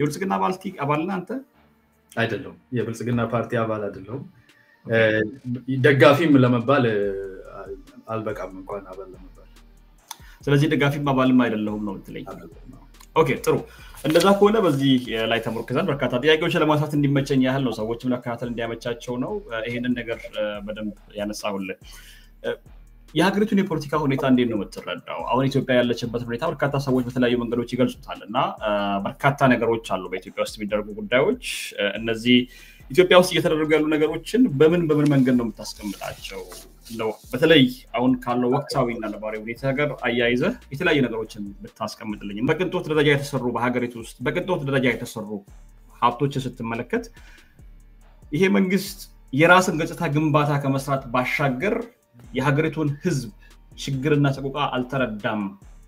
የብልጽግና ፓርቲ አባል ነህ አንተ? አይደለም የብልጽግና ፓርቲ አባል አይደለም ደጋፊም ለመባል አልበቃም እንኳን አባል ለመባል ስለዚህ ደጋፊም አባልም አይደለም ነው እንትለኝ ኦኬ ጥሩ እንደዛ ከሆነ በዚህ ላይ ተመርክዘን በርካታ ጥያቄዎች ለማንሳት እንዲመቸኝ ያህል ነው ሰዎችም ለካታተል እንዲያመቻቸው ነው ይሄንን ነገር በደንብ ያነሳውልህ የሀገሪቱን የፖለቲካ ሁኔታ እንዴት ነው የምትረዳው አሁን ኢትዮጵያ ያለችበት ሁኔታ በርካታ ሰዎች በተለያዩ መንገዶች ይገልጹታልና በርካታ ነገሮች አሉ በኢትዮጵያ ውስጥ የሚደረጉ ጉዳዮች እነዚህ ኢትዮጵያ ውስጥ እየተደረጉ ያሉ ነገሮችን በምን መንገድ ነው የምታስቀምጣቸው ነው በተለይ አሁን ካለው ወቅታዊና ነባራዊ ሁኔታ ጋር አያይዘ የተለያዩ ነገሮችን ብታስቀምጥልኝ በቅንጦት ደረጃ የተሰሩ በሀገሪቱ ውስጥ በቅንጦት ደረጃ የተሰሩ ሀብቶች ስትመለከት ይሄ መንግስት የራስን ገጽታ ግንባታ ከመስራት ባሻገር የሀገሪቱን ህዝብ ችግርና ሰቆቃ አልተረዳም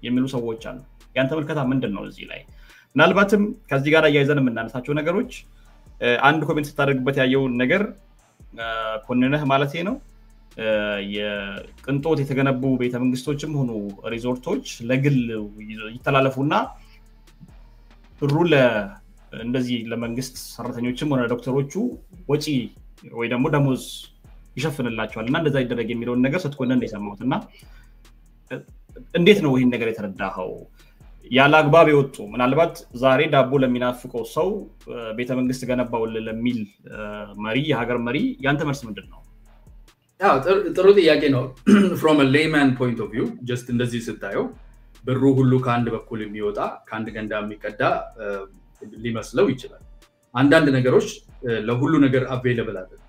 የሚሉ ሰዎች አሉ ያንተ መልከታ ምንድነው እዚህ ላይ ምናልባትም ከዚህ ጋር አያይዘን የምናነሳቸው ነገሮች አንድ ኮሜንት ስታደርግበት ያየው ነገር ኮንነህ ማለት ነው የቅንጦት የተገነቡ ቤተ መንግስቶችም ሆኑ ሪዞርቶች ለግል ይተላለፉና ብሩ እንደዚህ ለመንግስት ሰራተኞችም ሆነ ዶክተሮቹ ወጪ ወይ ደግሞ ደሞዝ ይሸፍንላቸዋልና እንደዛ ይደረግ የሚለው ነገር ስትኮነን እንደሰማሁትና እንዴት ነው ይሄን ነገር የተረዳኸው ያለ አግባብ ይወጡ ምናልባት ዛሬ ዳቦ ለሚናፍቀው ሰው ቤተ መንግስት ገነባው ለሚል መሪ የሀገር መሪ ያንተ መልስ ምንድነው ያው ጥሩ ጥያቄ ነው from a layman point of view just እንደዚህ ስታየው ብሩ ሁሉ ከአንድ በኩል የሚወጣ ከአንድ ገንዳ የሚቀዳ ሊመስለው ይችላል አንዳንድ ነገሮች ለሁሉ ነገር available አይደለም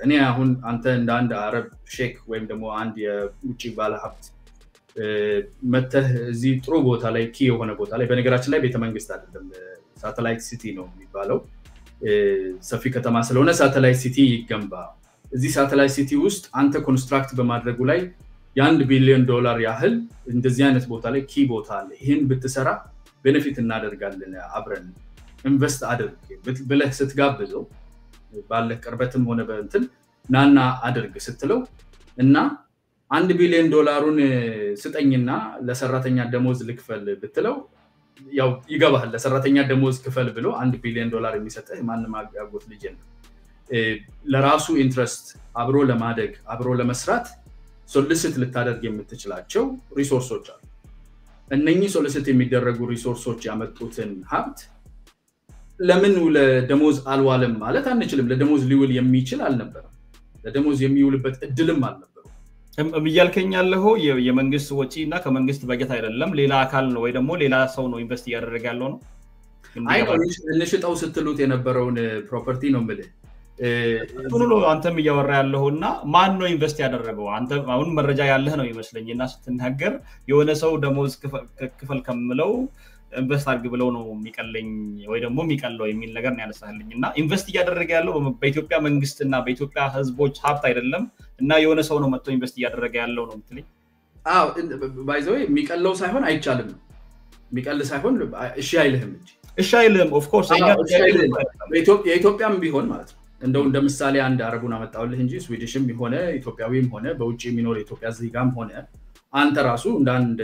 እኔ አሁን አንተ እንደ አንድ አረብ ሼክ ወይም ደግሞ አንድ የውጪ ባለሀብት መተህ እዚህ ጥሩ ቦታ ላይ ኪ የሆነ ቦታ ላይ በነገራችን ላይ ቤተ መንግስት አይደለም ሳተላይት ሲቲ ነው የሚባለው ሰፊ ከተማ ስለሆነ ሳተላይት ሲቲ ይገንባ እዚህ ሳተላይት ሲቲ ውስጥ አንተ ኮንስትራክት በማድረጉ ላይ $1 ቢሊዮን ያህል እንደዚህ አይነት ቦታ ላይ ኪ ቦታ አለ ይሄን ብትሰራ ቤኔፊት እናደርጋለን አብረን ኢንቨስት አድርግ ብለህ ስትጋብዘው ባለ ቅርበትም ሆነ በእንትን ናና አድርግ ስትለው እና $1 ቢሊዮን ስጠኝና ለሰራተኛ ደሞዝ ልክፈል ብትለው ያው ይገባል ለሰራተኛ ደሞዝ ክፈል ብሎ $1 ቢሊዮን የሚሰጥህ ማንንም አጋጎት ልጅ ነው ለራሱ ኢንትረስት አብሮ ለማደግ አብሮ ለመስራት ሶሊሲት ልታደርግ የምትችላቸው ሪሶርሶች አሉ እነኚህ ሶሊሲት የሚደረጉ ሪሶርሶች ያመጡትን ሀብት ለምን ለደሞዝ አልዋለም ማለት አንችልም ለደሞዝ ሊውል የሚችል አልነበረም ለደሞዝ የሚውልበት እድልም አልነበረም እያልከኝ ያለው የመንግስት ወጪና ከመንግስት በጀት አይደለም ሌላ አካል ነው ወይ ደግሞ ሌላ ሰው ነው ኢንቨስት ያደረገ ያለው ነው አይ እንሽጣው ስትሉት የነበረውን ፕሮፐርቲ ነው ማለት ሁሉ አንተም ያወራ ያለውና ማን ነው ኢንቨስት ያደረገው አንተ አሁን መረጃ ያለህ ነው ይመስለኝና ስትናገር የሆነ ሰው ደሞዝ ክፈል ከምለው ኢንቨስት አድርግ ብለው ነው የሚቀለኝ ወይ ደግሞ የሚቀለው የሚል ነገር ነው ያነሳልኝና ኢንቨስት ያደረገ ያለው በኢትዮጵያ መንግስትና በኢትዮጵያ ህዝቦች ሀብት አይደለም እና የሆነ ሰው ነው መጥቶ ኢንቨስት ያደረገ ያለው ነው እንትልኝ አው ባይ ዘ ዌይ የሚቀለው ሳይሆን አይቻልም የሚቀል ሳይሆን እሺ አይልህም እንጂ እሺ አይልህም ኦፍ ኮርስ የኢትዮጵያም ቢሆን ማለት ነው እንደ ምሳሌ አንድ አረቡን አመጣውልህ እንጂ ስዊዲሽም ሆነ ኢትዮጵያዊም ሆነ በውጪ የሚኖር ኢትዮጵያ ዜጋም ሆነ አንተ ራሱ እንደ አንድ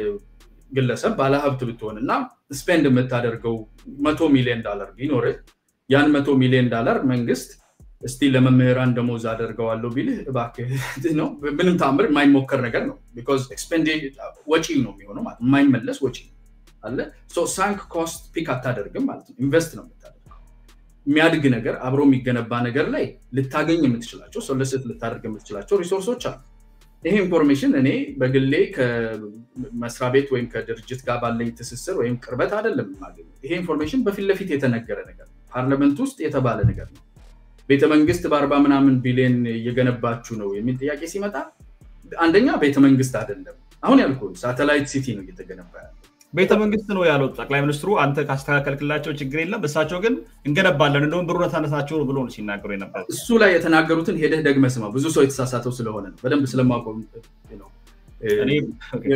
ግለሰብ ባለሀብት ብትሆንና ስፔንድ የምታደርገው $100 ሚሊዮን ቢኖር ያን $100 ሚሊዮን መንግስት እስቲ ለመምህራን ደሞዝ አደርገዋለሁ ቢልህ እባክህ ነው ምንም ታምር የማይሞከር ነገር ነው because expended ወጪ ነው የሚሆነው ማለት የማይመለስ ወጪ አለ so sunk cost pick አታደርግም ማለት ነው ኢንቨስት ነው የምታደርገው የሚያድግ ነገር አብሮ የሚገነባ ነገር ላይ ልታገኝ የምትችላቸው ሶሊሲት ልታደርግ የምትችላቸው ሪሶርሶች አሉ ይሄ ኢንፎርሜሽን እኔ በግሌ ከመስሪያ ቤት ወይም ከድርጅት ጋር ባለኝ ትስስር ወይም ቅርበት አይደለም ማለት ይሄ ኢንፎርሜሽን በፊት ለፊት የተነገረ ነገር ፓርላመንት ውስጥ የተባለ ነገር ነው ቤተ መንግስት በ40 ምናምን ቢሊዮን እየገነባችሁ ነው የሚል ጥያቄ ሲመጣ አንደኛ ቤተ መንግስት አይደለም አሁን ያልኩት ሳተላይት ሲቲ ነው እየተገነባ ያለው ቤተ መንግስት ነው ያለው ጠቅላይ ሚኒስትሩ አንተ ካስተካከልክላቸው ችግር የለም በሳቸው ግን እንገነባለን እንደውም ብሩን ታነሳቸው ብሎ ነው ሲናገሩ የነበረው እሱ ላይ የተናገሩትን ሄደህ ደግመህ ስማ ብዙ ሰው የተሳሳተው ስለሆነ ነው በደንብ ስለማውቀው ነው እኔ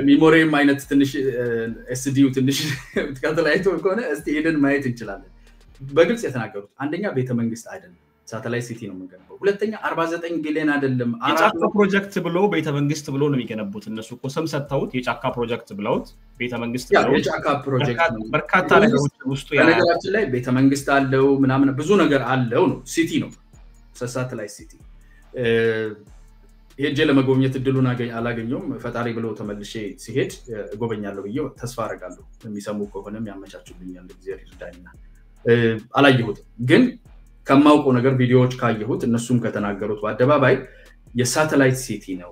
ሚሞሪም አይነት ትንሽ ኤስዲው ትንሽ ከተላይቶ ከሆነ እስቲ ሄደን ማየት እንችላለን በግልጽ የተናገሩት አንደኛ ቤተ መንግስት አይደለም ሳተላይት ሲቲ ነው የምንገነባው ሁለተኛ 49 ቢሊዮን አይደለም የጫካ ፕሮጀክት ብሎ ቤተ መንግስት ብሎ ነው የሚገነቡት እነሱ እኮ ስም ሰጥተውት የጫካ ፕሮጀክት ብለውት ቤተ መንግስት ብለው የጫካ ፕሮጀክት ነው በርካታ ነገሮች ውስጡ በነገራችን ላይ ቤተ መንግስት አለው ምናምን ብዙ ነገር አለው ነው ሲቲ ነው ሳተላይት ሲቲ ሄጄ ለመጎብኘት እድሉን አላገኘውም ፈጣሪ ብሎ ተመልሼ ሲሄድ ጎበኛለሁ ብዬ ተስፋ አደርጋለሁ የሚሰሙ ከሆነም ያመቻቹልኛል እግዚአብሔር ይርዳኝና አላየሁትም ግን ከማውቀው ነገር ቪዲዮዎች ካየሁት እነሱም ከተናገሩት በአደባባይ የሳተላይት ሲቲ ነው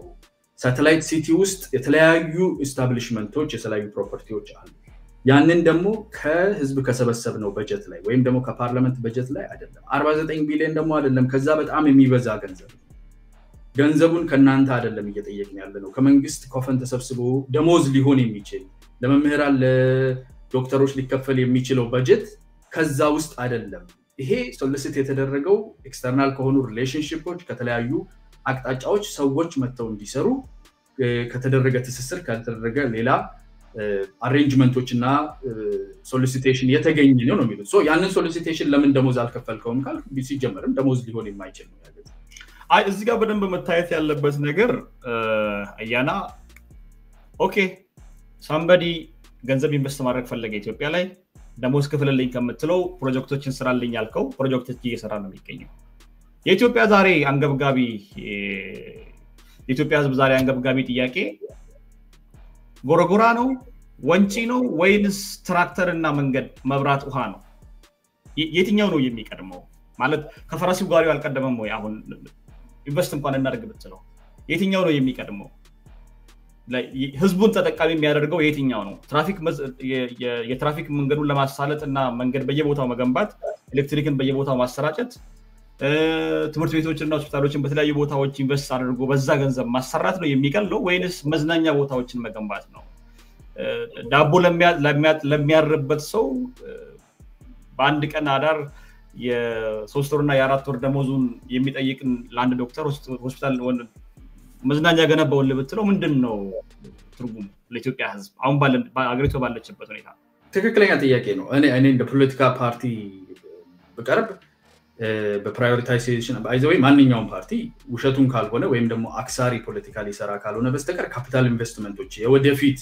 ሳተላይት ሲቲ ውስጥ የተለያዩ ኤስታብሊሽመንቶች የተለያዩ ፕሮፐርቲዎች አሉ ያንን ደግሞ ከህዝብ ከሰበሰብነው በጀት ላይ ወይም ደግሞ ከፓርላመንት በጀት ላይ አይደለም 49 ቢሊዮን ደግሞ አይደለም ከዛ በጣም የሚበዛ ገንዘቡን ከናንተ አይደለም እየጠየቅን ያለነው ከመንግስት ኮፈን ተሰብስቦ ደሞዝ ሊሆን የሚችል ለመምህራን ለዶክተሮች ሊከፈል የሚችለው በጀት ከዛ ውስጥ አይደለም ይሄ ሶሊሲት የተደረገው ኤክስተርናል ከሆኑ ሪሌሽንሺፖች ከተለያዩ አቅጣጫዎች ሰዎች መተው እንዲሰሩ ከተደረገ ትስስር ከተደረገ ሌላ አሬንጅመንቶችና ሶሊሲቴሽን የተገኘ ነው የሚሉት ሶ ያንን ሶሊሲቴሽን ለምን ደሞዝ አልከፈልከውም ካልክ ሲጀመርም ደሞዝ ሊሆን የማይችል ነው ያለው አይ እዚህ ጋር በደንብ መታየት ያለበት ነገር አያና ኦኬ somebody ገንዘብ ኢንቨስት ማድረግ ፈለገ ኢትዮጵያ ላይ ደሞዝ ክፍልልኝ ከምትለው ፕሮጀክቶችን ስራልኝ ያልከው ፕሮጀክቶች እየሰራ ነው የሚገኘው የኢትዮጵያ ዛሬ አንገብጋቢ የኢትዮጵያ ህዝብ ዛሬ አንገብጋቢ ጥያቄ ጎረጎራ ነው ወንጪ ነው ወይንስ ትራክተር እና መንገድ መብራት ውሃ ነው የትኛው ነው የሚቀድመው ማለት ከፈረሲው ጋር ያልቀደመም ወይ አሁን ኢንቨስት እንኳን እናደርግ ብትለው የትኛው ነው የሚቀድመው ህዝቡን ተጠቃሚ የሚያደርገው የትኛው ነው ትራፊክ የትራፊክ መንገዱን ለማሳለጥና መንገድ በየቦታው መገንባት ኤሌክትሪክን በየቦታው ማሰራጨት ትምህርት ቤቶችና ሆስፒታሎችን በተለያዩ ቦታዎች ኢንቨስት አድርጎ በዛ ገንዘብ ማሰራት ነው የሚቀለው ወይንስ መዝናኛ ቦታዎችን መገንባት ነው ዳቦ ለሚያርበት ሰው በአንድ ቀን አዳር የ3 ወርና የ4 ወር ደሞዙን የሚጠይቅን ለአንድ ዶክተር ሆስፒታል መዝናኛ ገነባውን ልብትለው ምንድነው ትርጉሙ ለኢትዮጵያ ህዝብ አሁን አገሪቱ ባለችበት ሁኔታ ትክክለኛ ጥያቄ ነው እኔ እንደ ፖለቲካ ፓርቲ በቀርብ በፕራዮሪታይዜሽን ባይዘው ማንኛውም ፓርቲ ውሸቱን ካልሆነ ወይም ደግሞ አክሳሪ ፖለቲካ ሊሰራ ካልሆነ በስተቀር ካፒታል ኢንቨስትመንቶች የወደፊት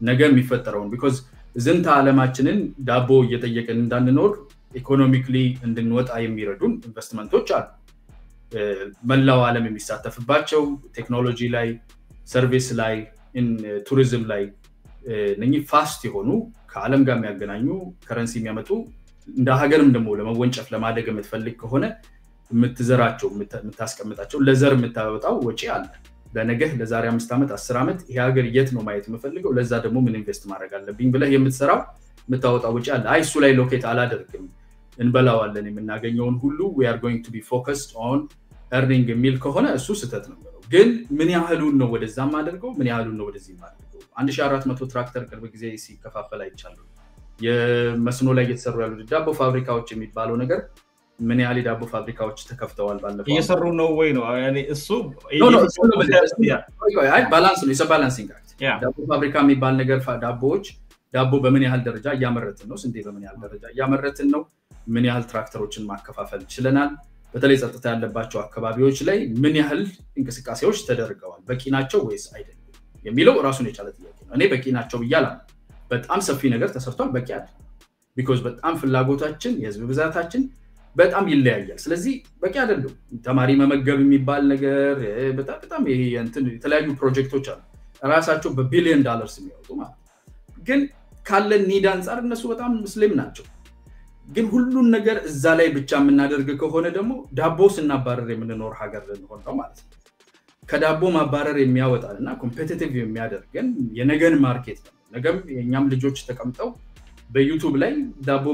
ነገ የሚፈጠረውን because ዝንታ ዓለማችንን ዳቦ እየጠየቀን እንዳንኖር ኢኮኖሚካሊ እንድንወጣ የሚረዱን ኢንቨስትመንቶች አሉ መላው ዓለም የሚሳተፍባቸው ቴክኖሎጂ ላይ ሰርቪስ ላይ ቱሪዝም ላይ ነኝ ፋስት የሆኑ ከዓለም ጋር የሚያገናኙ ከረንሲ የሚያመጡ እንደ ሀገርም ደግሞ ለመወንጨፍ ለማደግ የምትፈልግ ከሆነ የምትዘራቸው የምታስቀምጣቸው ለዘር የምታወጣው ወጪ አለ ለነገህ ለዛሬ 5 አመት 10 አመት ይሄ ሀገር የት ነው ማየት የምፈልገው ለዛ ደግሞ ምን ኢንቨስት ማድረግ አለብኝ ብለህ የምትሰራው የምታወጣው ወጪ አለ አይ እሱ ላይ ሎኬት አላደርግም እንበላዋለን የምናገኘውን ሁሉ we are going to be focused on earning የሚል ከሆነ እሱ ስህተት ነው ግን ምን ያህሉን ነው ወደዛም አድርገው ምን ያህሉን ነው ወደዚህም አድርገው 1400 ትራክተር ቅርብ ጊዜ ሲከፋፈል አይቻለሁ የመስኖ ላይ እየተሰሩ ያሉ ዳቦ ፋብሪካዎች የሚባለው ነገር ምን ያህል ዳቦ ፋብሪካዎች ተከፍተዋል ባለፈው እየሰሩ ነው ወይ ነው ያኔ እሱ አይ ባላንስ ነው ባላንሲንግ አክት ዳቦ ፋብሪካ የሚባል ነገር ዳቦ በምን ያህል ደረጃ ያመረትን ነው ስንዴ በምን ያህል ደረጃ ያመረትን ነው ምን ያህል ትራክተሮችን ማከፋፈል ይችላል በተለይ ጸጥታ ያለባቸው አካባቢዎች ላይ ምን ያህል እንቅስቃሴዎች ተደርገዋል በቂ ናቸው ወይስ አይደለም የሚለው ራሱን የቻለ ጥያቄ ነው እኔ በቂ ናቸው ብያለሁ በጣም ሰፊ ነገር ተሰርቷል በቂ አይደለም because በጣም ፍላጎታችን የህዝብ ብዛታችን በጣም ይለያያል ስለዚህ በቂ አይደለም ተማሪ መመገብ የሚባል ነገር በጣም ይሄ እንትን የተለያዩ ፕሮጀክቶች አሉ ራሳቸው በቢሊዮን ዶላርስ የሚያወጡ ማለት ግን ካለ ኒድ አንፃር እነሱ በጣም ስሊም ናቸው ግን ሁሉን ነገር እዛ ላይ ብቻ የምናደርግ ከሆነ ደግሞ ዳቦ ስናባረር የምንኖር ሀገር ልንሆን ነው ማለት ነው ከዳቦ ማባረር የሚያወጣና ኮምፒቲቲቭ የሚያደርገን የነገን ማርኬት ነው ነገም የኛም ልጆች ተቀምጠው በዩቲዩብ ላይ ዳቦ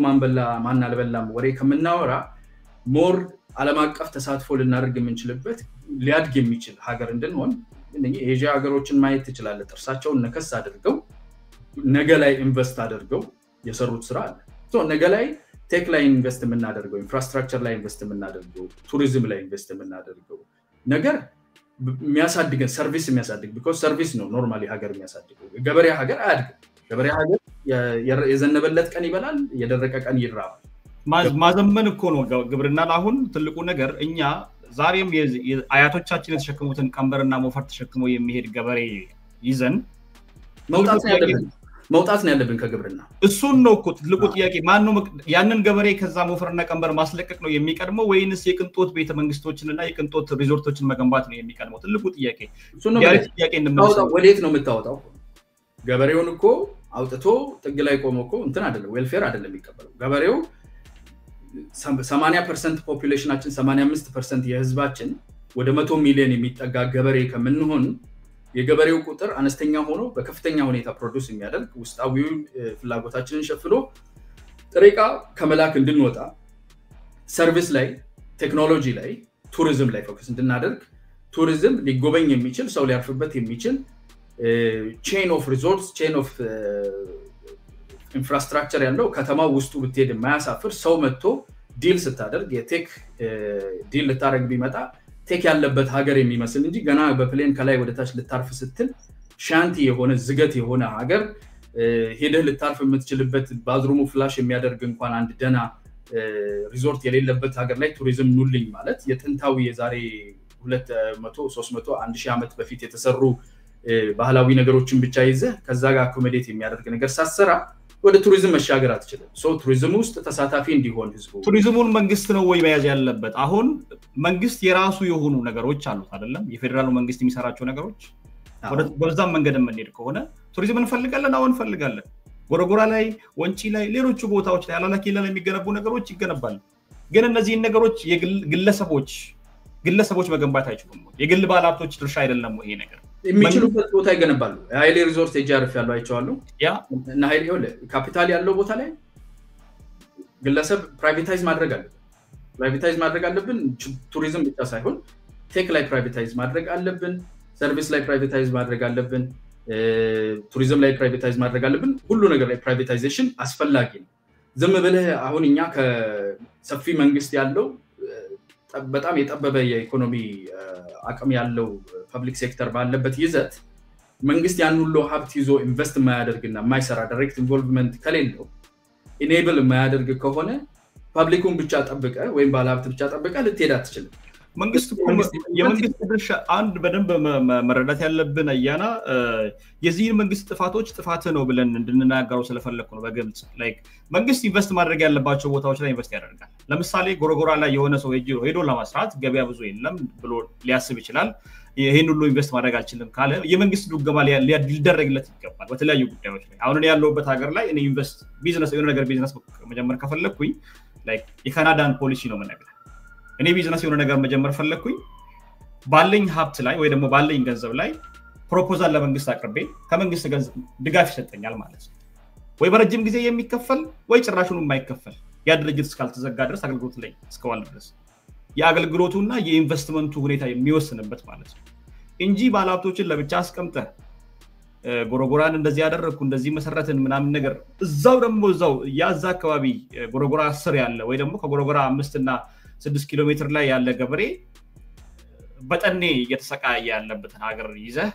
ማን አልበላም ወሬ ከመናወራ ሞር ዓለም አቀፍ ተሳትፎ ልናደርግ የምንችልበት ሊያድግ የሚችል ሀገር እንድንሆን እነኚህ ኤዥያ ሀገሮችን ማየት ትችላለ ጥርሳቸውን ነከስ አድርገው ነገ ላይ ኢንቨስት አድርገው የሰሩት ስራ አለ ሶ ነገ ላይ ቴክ ላይ ኢንቨስት የምናደርገው ኢንፍራስትራክቸር ላይ ኢንቨስት የምናደርገው ቱሪዝም ላይ ኢንቨስት የምናደርገው ነገር የሚያሳድገን ሰርቪስ የሚያሳድግ because ሰርቪስ ነው ኖርማሊ ሀገር የሚያሳድገው ገበሬ ሀገር አያድግም ገበሬ ሀገር የዘነበለት ቀን ይበላል የደረቀ ቀን ይራባል ማዘመን እኮ ነው ግብርናን አሁን ትልቁ ነገር እኛ ዛሬም አያቶቻችን የተሸከሙትን ቀንበርና ሞፈር ተሸክመው የሚሄድ ገበሬ ይዘን መውጣት ነው ያለብን ከግብርና እሱን ነው እኮ ትልቁ ጥያቄ ማን ነው ያንን ገበሬ ከዛ ሞፈርና ቀንበር ማስለቀቅ ነው የሚቀድመው ወይንስ የቅንጦት ቤተ መንግስቶችንና የቅንጦት ሪዞርቶችን መገንባት ነው የሚቀድመው ትልቁ ጥያቄ ያ ጥያቄ እንመልሰው ወዴት ነው የምታወጣው ገበሬውን እኮ አውጥቶ ጥግ ላይ ቆሞ እኮ እንትን አይደለም ዌልፌር አይደለም የሚቀበለው ገበሬው 80% ፖፑሌሽናችን 85% የህዝባችን ወደ 100 ሚሊዮን የሚጠጋ ገበሬ ከምንሆን የገበሬው ቁጥር አነስተኛ ሆኖ በከፍተኛ ሁኔታ ፕሮዲዩስ የሚያደርግ ውስጣዊው ፍላጎታችንን ሸፍኖ ጥሬቃ ከመላክ እንድንወጣ ሰርቪስ ላይ ቴክኖሎጂ ላይ ቱሪዝም ላይ ፎከስ እንድናደርግ ቱሪዝም ሊጎበኝ የሚችል ሰው ሊያርፍበት የሚችል chain of resorts chain of infrastructure ያለው ከተማው ውስጡ ብትሄድ የማያሳፍር ሰው መጥቶ ዲል ስታደርግ የቴክ ዲል ልታረግ ቢመጣ ቴክ ያለበት ሀገር የሚመስል እንጂ ገና በፕሌን ከላይ ወደ ታች ልታርፍ ስትል ሻንቲ የሆነ ዝገት የሆነ ሀገር ሄደህ ልታርፍ የምትችልበት ባዝሩሙ ፍላሽ የሚያደርግ እንኳን አንድ ደና ሪዞርት የሌለበት ሀገር ላይ ቱሪዝም ኑልኝ ማለት የጥንታዊ የዛሬ 200 300 1000 ዓመት በፊት የተሰሩ ባህላዊ ነገሮችን ብቻ ይዘህ ከዛ ጋር አኮሞዴት የሚያደርግ ነገር ሳሰራ ወደ ቱሪዝም መሻገር አትችልም ሶ ቱሪዝም ውስጥ ተሳታፊ እንዲሆን ህዝቡ ቱሪዝሙን መንግስት ነው ወይ መያዝ ያለበት አሁን መንግስት የራሱ የሆኑ ነገሮች አሉት አይደለም የፌደራሉ መንግስት የሚሰራቸው ነገሮች በዛም መንገድ መንሄድ ከሆነ ቱሪዝም እንፈልጋለን አሁን እንፈልጋለን ጎረጎራ ላይ ወንጪ ላይ ሌሎች ቦታዎች ላይ አላላኪ ላይ የሚገነቡ ነገሮች ይገነባሉ ግን እነዚህ ነገሮች ግለሰቦች መገንባት አይችሉም የግል ባለሀብቶች ድርሻ አይደለም ይሄ ነገር የሚችሉበት ቦታ ይገነባሉ ሃይሌ ሪዞርት ኤጃርፍ ያለው አይቻለሁ ያ እና ሃይሌ ሆለ ካፒታል ያለው ቦታ ላይ ግለሰብ ፕራይቬታይዝ ማድረግ አለብን ቱሪዝም ብቻ ሳይሆን ቴክ ላይ ፕራይቬታይዝ ማድረግ አለብን ሰርቪስ ላይ ፕራይቬታይዝ ማድረግ አለብን ቱሪዝም ላይ ፕራይቬታይዝ ማድረግ አለብን ሁሉ ነገር ላይ ፕራይቬታይዜሽን አስፈላጊ ነው ዝም ብለህ አሁን እኛ ከሰፊ መንግስት ያለው በጣም የጠበበ የኢኮኖሚ አቅም ያለው ፐብሊክ ሴክተር ባለበት ይዘት መንግስት ያን ሁሉ ሀብት ይዞ ኢንቨስት የማያደርግና የማይሰራ ዳይሬክት ኢንቮልቭመንት ከሌለው ኢኔብል የማያደርግ ከሆነ ፐብሊኩን ብቻ ጠብቀ ወይም ባለሀብት ብቻ ጠብቀ ልትሄድ አትችልም መንግስት ድርሻ አንድ በደንብ መረዳት ያለብን አያና የዚህን መንግስት ጥፋት ነው ብለን እንድንናገረው ስለፈለኩ ነው በግልጽ ላይክ መንግስት ኢንቨስት ማድረግ ያለባቸው ቦታዎች ላይ ኢንቨስት ያደርጋል ለምሳሌ ጎረጎራ ላይ የሆነ ሰው ሄዶ ለማስራት ገበያ ብዙ የለም ብሎ ሊያስብ ይችላል ይሄን ሁሉ ኢንቨስት ማድረግ አልችልም ካለ የመንግስት ዱገማ ሊደረግለት ይገባል በተለያዩ ጉዳዮች ላይ አሁን ያለውበት ሀገር ላይ እኔ ኢንቨስት ቢዝነስ የሆነ ነገር ቢዝነስ መጀመር ከፈለኩኝ ላይክ የካናዳን ፖሊሲ ነው መነገር እኔ ቢዝነስ የሆነ ነገር መጀመር ፈለኩኝ ባለኝ ሀብት ላይ ወይ ደግሞ ባለኝ ገንዘብ ላይ ፕሮፖዛል ለመንግስት አቅርቤ ከመንግስት ገንዘብ ድጋፍ ይሰጠኛል ማለት ነው ወይ በረጅም ጊዜ የሚከፈል ወይ ጭራሹን የማይከፈል ያ ድርጅት እስካልተዘጋ ድረስ አገልግሎት ላይ እስከዋል ድረስ የአገልግሎቱና የኢንቨስትመንቱ ሁኔታ የሚወስንበት ማለት ነው እንጂ ባለሀብቶችን ለብቻ አስቀምጠ ጎረጎራን እንደዚህ ያደረኩ እንደዚህ መሰረትን ምናምን ነገር እዛው ደግሞ እዛው ያዛ አካባቢ ጎረጎራ 10 ያለ ወይ ደግሞ ከጎረጎራ 5 እና 6 ኪሎ ሜትር ላይ ያለ ገበሬ በጠኔ እየተሰቃየ ያለበትን ሀገር ይዘህ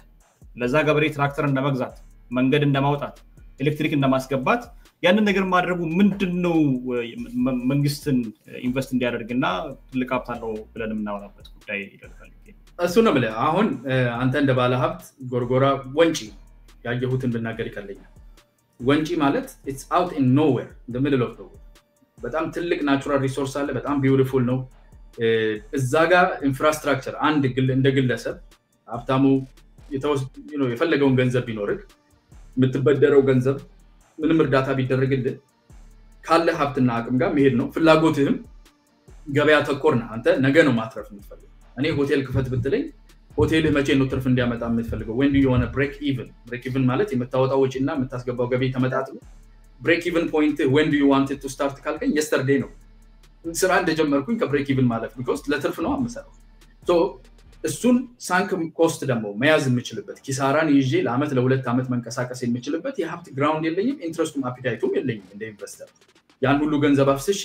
ለዛ ገበሬ ትራክተር እንደመግዛት መንገድ እንደማውጣት ኤሌክትሪክ እንደማስገባት ያንን ነገር ማድረጉ ምንድነው መንግስትን ኢንቨስት እንዲያደርግና ትልቅ ሀብት አለው ብለን እናወራበት ጉዳይ ይደርጋል እሱ ነው ማለት አሁን አንተ እንደ ባለ ሀብት ጎርጎራ ወንጪ ያየሁትን ብናገር ይከለኛል ወንጪ ማለት it's out in nowhere in the middle of nowhere በጣም ትልቅ ናቹራል ሪሶርስ አለ በጣም ቢዩቲፉል ነው እዛ ጋር ኢንፍራስትራክቸር አንድ እንደ ግለሰብ ሀብታሙ የፈለገውን ገንዘብ ቢኖርክ የምትበደረው ገንዘብ ምንም እርዳታ ቢደረግልህ ካለ ሀብትና አቅም ጋር መሄድ ነው ፍላጎትህም ገበያ ተኮርና አንተ ነገ ነው ማትረፍ የምትፈልገው እኔ ሆቴል ክፈት ብትለኝ ሆቴልህ መቼ ነው ትርፍ እንዲያመጣ የምትፈልገው when do you want to break even ማለት የምታወጣው ወጪና የምታስገባው ገቢ ተመጣጣኝ break even point when do you want it to start ካልከኝ yesterday ነው ስራ እንደጀመርኩኝ ከብሬክ ኢቭን ማለት because ለትርፍ ነው አመሰራው so እሱን ሳንክ ኮስት ደግሞ መያዝ የምችልበት ኪሳራን ይዤ ለአመት ለሁለት አመት መንቀሳቀስ የምችልበት የሀብት ግራውንድ የለኝም ኢንትረስቱም አፒታይቱም የለኝም እንደ ኢንቨስተር ያን ሁሉ ገንዘብ አፍስሼ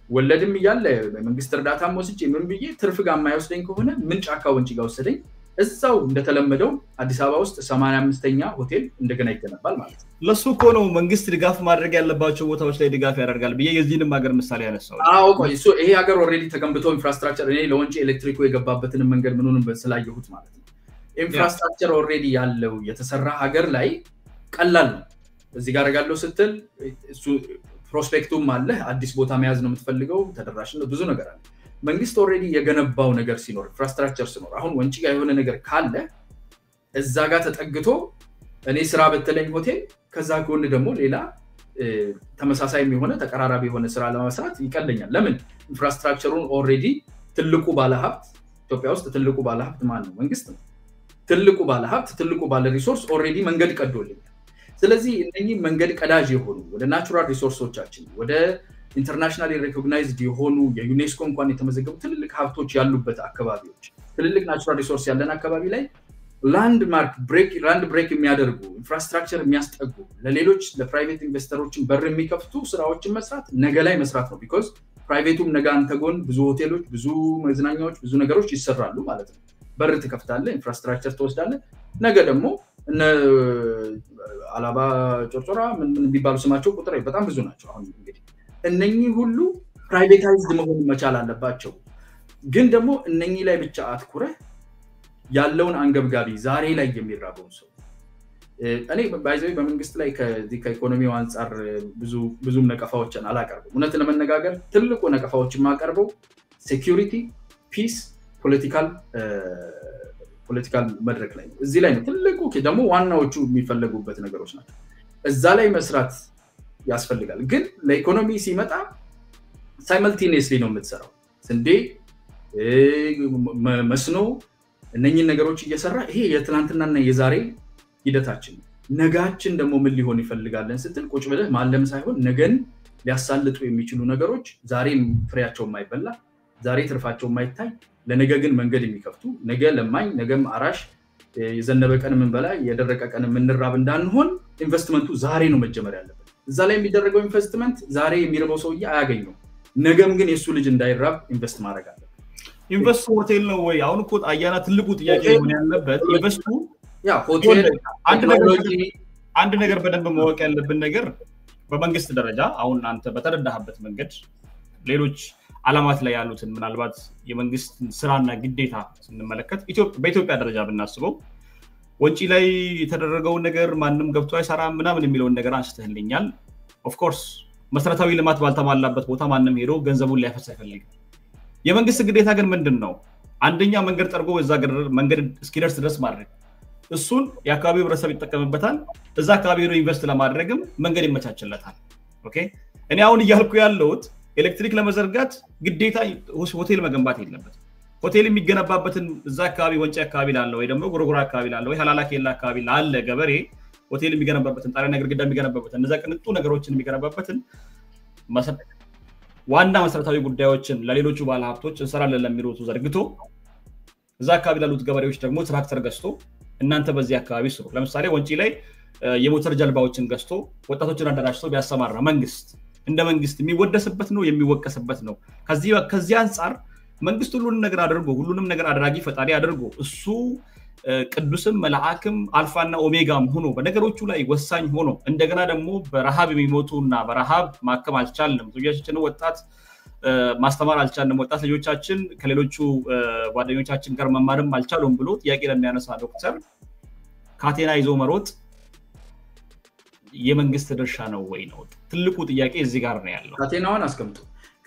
ወለድም ይያለ መንግስት እርዳታም ወስጄ ምን ብዬ ትርፍ ጋር የማይወስደኝ ከሆነ ምን ጫካ ወንጪ ጋር ወሰደኝ እዛው እንደተለመደው አዲስ አበባ ውስጥ 85ኛ ሆቴል እንደገና ይገነባል ማለት ነው ለሱ እኮ ነው መንግስት ድጋፍ ማድረግ ያለባቸው ቦታዎች ላይ ድጋፍ ያደርጋል ብዬ የዚህንም ሀገር ምሳሌ ያነሳው ቆይ እሱ ይሄ ሀገር ኦሬዲ ተገንብቶ ኢንፍራስትራክቸር እኔ ለወንጪ ኤሌክትሪኩ የገባበትን መንገድ ምኑንም ስላየሁት ማለት ነው ኢንፍራስትራክቸር ኦሬዲ ያለው የተሰራ ሀገር ላይ ቀላል ነው እዚህ ጋር ያለው ስትል እሱ ፕሮስፔክቱም አለ አዲስ ቦታ መያዝ ነው የምትፈልገው ተደራሽነት ብዙ ነገር አለ መንግስት ኦሬዲ የገነባው ነገር ሲኖር ኢንፍራስትራክቸር ሲኖር አሁን ወንጪ ጋር የሆነ ነገር ካለ እዛ ጋር ተጠግቶ እኔ ስራ በተለኝ ሆቴል ከዛ ጎን ደግሞ ሌላ ተመሳሳይ የሆነ ተቀራራቢ የሆነ ስራ ለመስራት ይቀለኛል ለምን ኢንፍራስትራክቸሩን ኦሬዲ ትልቁ ባለሀብት ኢትዮጵያ ውስጥ ትልቁ ባለሀብት ማን ነው መንግስት ነው ትልቁ ባለሀብት ትልቁ ባለ ሪሶርስ ኦሬዲ መንገድ ቀዶልኛል ስለዚህ እነኚህ መንገድ ቀዳጅ የሆኑ ወደ ናቹራል ሪሶርሶቻችን ወደ ኢንተርናሽናሊ ሪኮግናይዝድ የሆኑ የዩኔስኮ እንኳን የተመዘገቡ ትልልቅ ሀብቶች ያሉበት አካባቢዎች ትልልቅ ናቹራል ሪሶርስ ያለን አካባቢ ላይ ላንድ ብሬክ የሚያደርጉ ኢንፍራስትራክቸር የሚያስጠጉ ለሌሎች ለፕራይቬት ኢንቨስተሮችን በር የሚከፍቱ ስራዎችን መስራት ነገ ላይ መስራት ነው ቢኮዝ ፕራይቬቱም ነገ አንተ ጎን ብዙ ሆቴሎች ብዙ መዝናኛዎች ብዙ ነገሮች ይሰራሉ ማለት ነው በር ትከፍታለህ ኢንፍራስትራክቸር ትወስዳለህ ነገ ደግሞ እነ አላባ ጮርጮራ ምን ቢባሉ ስማቸው ቁጥር በጣም ብዙ ናቸው አሁን እንግዲህ እነኚህ ሁሉ ፕራይቬታይዝድ መሆን መቻል አለባቸው ግን ደግሞ እነኚህ ላይ ብቻ አትኩረ ያለውን አንገብጋቢ ዛሬ ላይ የሚራበው ሰው እኔ ባይዘይ በመንግስት ላይ ከኢኮኖሚው አንፃር ብዙ ነቀፋዎችን አላቀርብም እውነት ለመነጋገር ትልቁ ነቀፋዎችን ማቀርበው ሴኩሪቲ ፒስ ፖለቲካል መድረክ ላይ ነው እዚህ ላይ ነው ትልቁ ደግሞ ዋናዎቹ የሚፈልጉበት ነገሮች ናቸው እዛ ላይ መስራት ያስፈልጋል ግን ለኢኮኖሚ ሲመጣ ሳይመልቲኒየስሊ ነው የምትሰራው ስንዴ መስኖ እነኚህ ነገሮች እየሰራ ይሄ የትላንትናና የዛሬ ሂደታችን ነጋችን ደግሞ ምን ሊሆን ይፈልጋለን ስትል ቁጭ ብለህ ማለም ሳይሆን ነገን ሊያሳልጡ የሚችሉ ነገሮች ዛሬም ፍሬያቸው የማይበላ ዛሬ ትርፋቸው የማይታይ ለነገ ግን መንገድ የሚከፍቱ ነገ ለማኝ ነገም አራሽ የዘነበ ቀን ምን በላይ የደረቀ ቀን ምንራብ እንዳንሆን ኢንቨስትመንቱ ዛሬ ነው መጀመር ያለበት እዛ ላይ የሚደረገው ኢንቨስትመንት ዛሬ የሚረበው ሰውዬ አያገኘው ነገም ግን የሱ ልጅ እንዳይራብ ኢንቨስት ማድረግ አለበት ኢንቨስቱ ሆቴል ነው ወይ አሁን እኮ አያና ትልቁ ጥያቄ ሆነ ያለበት ኢንቨስቱ ሆቴል አንድ ነገር በደንብ ማወቅ ያለብን ነገር በመንግስት ደረጃ አሁን አንተ በተረዳህበት መንገድ ሌሎች አላማት ላይ ያሉትን ምናልባት የመንግስት ስራና ግዴታ ስንመለከት በኢትዮጵያ ደረጃ ብናስበው ወንጪ ላይ የተደረገው ነገር ማንንም ገብቶ አይሰራም ምናምን የሚለው ነገር አንስተህልኛል ኦፍ ኮርስ መሰረታዊ ልማት ባልተሟላበት ቦታ ማንንም ሄዶ ገንዘቡን ሊያፈስ አይፈልግም የመንግስት ግዴታ ግን ምንድነው አንደኛ መንገድ ጠርጎ እዛ መንገድ እስኪደርስ ድረስ ማድረግ እሱን የአካባቢው ህብረተሰብ ይጠቀምበታል እዛ አካባቢ ሄዶ ኢንቨስት ለማድረግም መንገድ ይመቻችለታል ኦኬ እኔ አሁን እያልኩ ያለሁት ኤሌክትሪክ ለመዘርጋት ግዴታ ሆቴል መገንባት የለበት ሆቴል የሚገነባበትን እዛ አካባቢ ወንጪ አካባቢ ላለው ወይ ደግሞ ጎረጎራ አካባቢ ላለው ወይ ሀላላ ኬላ አካባቢ ላለ ገበሬ ሆቴል የሚገነባበትን ጣሪያና ግድግዳ የሚገነባበትን እነዛ ቅንጡ ነገሮችን የሚገነባበትን ዋና መሰረታዊ ጉዳዮችን ለሌሎቹ ባለሀብቶች እንሰራለን ለሚሮጡ ዘርግቶ እዛ አካባቢ ላሉት ገበሬዎች ደግሞ ትራክተር ገዝቶ እናንተ በዚህ አካባቢ ስሩ ለምሳሌ ወንጪ ላይ የሞተር ጀልባዎችን ገዝቶ ወጣቶችን አደራጅቶ ቢያሰማራ መንግስት እንደ መንግስት የሚወደስበት ነው የሚወቀስበት ነው ከዚህ አንፃር መንግስት ሁሉንም ነገር አድርጎ ሁሉንም ነገር አድራጊ ፈጣሪ አድርጎ እሱ ቅዱስም መልአክም አልፋና ኦሜጋም ሆኖ በነገሮቹ ላይ ወሳኝ ሆኖ እንደገና ደግሞ በረሃብ የሚሞቱና በረሃብ ማከም አልቻልንም ልጆቻችን ወጣት ማስተማር አልቻልንም ወጣት ልጆቻችን ከሌሎቹ ጓደኞቻችን ጋር መማርም አልቻሉም ብሎ ጥያቄ ለሚያነሳ ዶክተር ካቴና ይዞ መሮጥ የመንግስት ድርሻ ነው ወይ ነው ትልቁ ጥያቄ እዚህ ጋር ነው ያለው ካቴናውን አስቀምጡ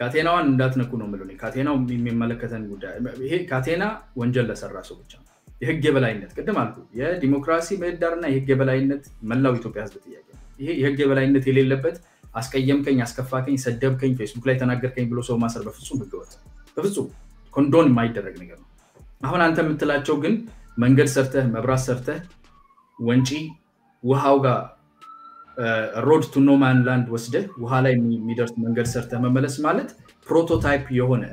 ካቴናውን እንዳትነኩ ነው ማለት ነው ካቴናው የሚመለከተን ጉዳይ ይሄ ካቴና ወንጀል ለሰራ ሰው ብቻ የህግ የበላይነት ቀደም አልኩ የዲሞክራሲ ምህዳርና የህግ የበላይነት መላው ኢትዮጵያ ህዝብ ጥያቄ ይሄ የህግ የበላይነት የሌለበት አስቀየምከኝ አስከፋከኝ ሰደብከኝ ፌስቡክ ላይ ተናገርከኝ ብሎ ሰው ማሰር በፍጹም ህገወጥ በፍጹም ኮንዶን የማይደረግ ነገር ነው አሁን አንተ የምትላቸው ግን መንገድ ሰርተህ መብራት ሰርተህ ወንጪ ውሃው ጋር ሮድ ቱ ኖ ማን ላንድ ወስደህ ውሃ ላይ የሚደርስ መንገድ ሰርተህ መመለስ ማለት ፕሮቶታይፕ የሆነ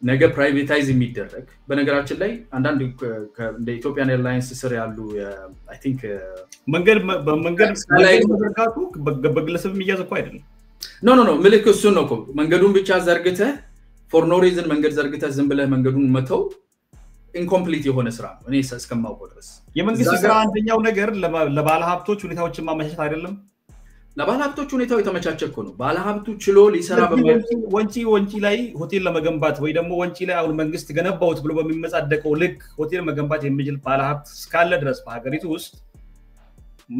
ነገ ፕራይቬታይዝ የሚደረግ በነገራችን ላይ አንዳንድ እንደ ኢትዮጵያን ኤርላይንስ ስር ያሉ አይ ቲንክ መንገድ ዘርጋቱ በግለሰብ የሚያዝ እኮ አይደለም ኖ ምልክ እሱ ነው እኮ መንገዱን ብቻ ዘርግተህ ፎር ኖ ሪዝን መንገድ ዘርግተህ ዝም ብለህ መንገዱን መተው ኢንኮምፕሊት የሆነ ስራ ነው እኔ እስከማውቀው ድረስ የመንግስት ስራ አንደኛው ነገር ለባለ ሀብቶች ሁኔታዎችን ማመቻቸት አይደለም ለባለ ሀብቶች ሁኔታው የተመቻቸ እኮ ነው ባለ ሀብቱ ችሎ ሊሰራ ወንጪ ላይ ሆቴል ለመገንባት ወይ ደግሞ ወንጪ ላይ አሁን መንግስት ገነባውት ብሎ በሚመጻደቀው ልክ ሆቴል መገንባት የሚችል ባለ ሀብት እስካለ ድረስ በሀገሪቱ ውስጥ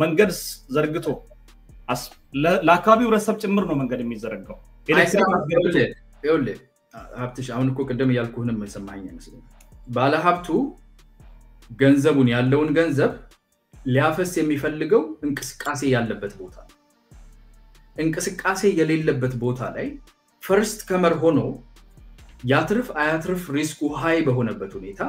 መንገድ ዘርግቶ ለአካባቢው ህብረተሰብ ጭምር ነው መንገድ የሚዘረጋው ሀብትሽ አሁን እኮ ቀደም ያልኩህንም የሰማኸኝ አይመስልም ባለ ሀብቱ ገንዘቡን ያለውን ገንዘብ ሊያፈስ የሚፈልገው እንቅስቃሴ ያለበት ቦታ እንቅስቃሴ የሌለበት ቦታ ላይ ፈርስት ከመር ሆኖ ያትርፍ አያትርፍ ሪስኩ ሃይ በሆነበት ሁኔታ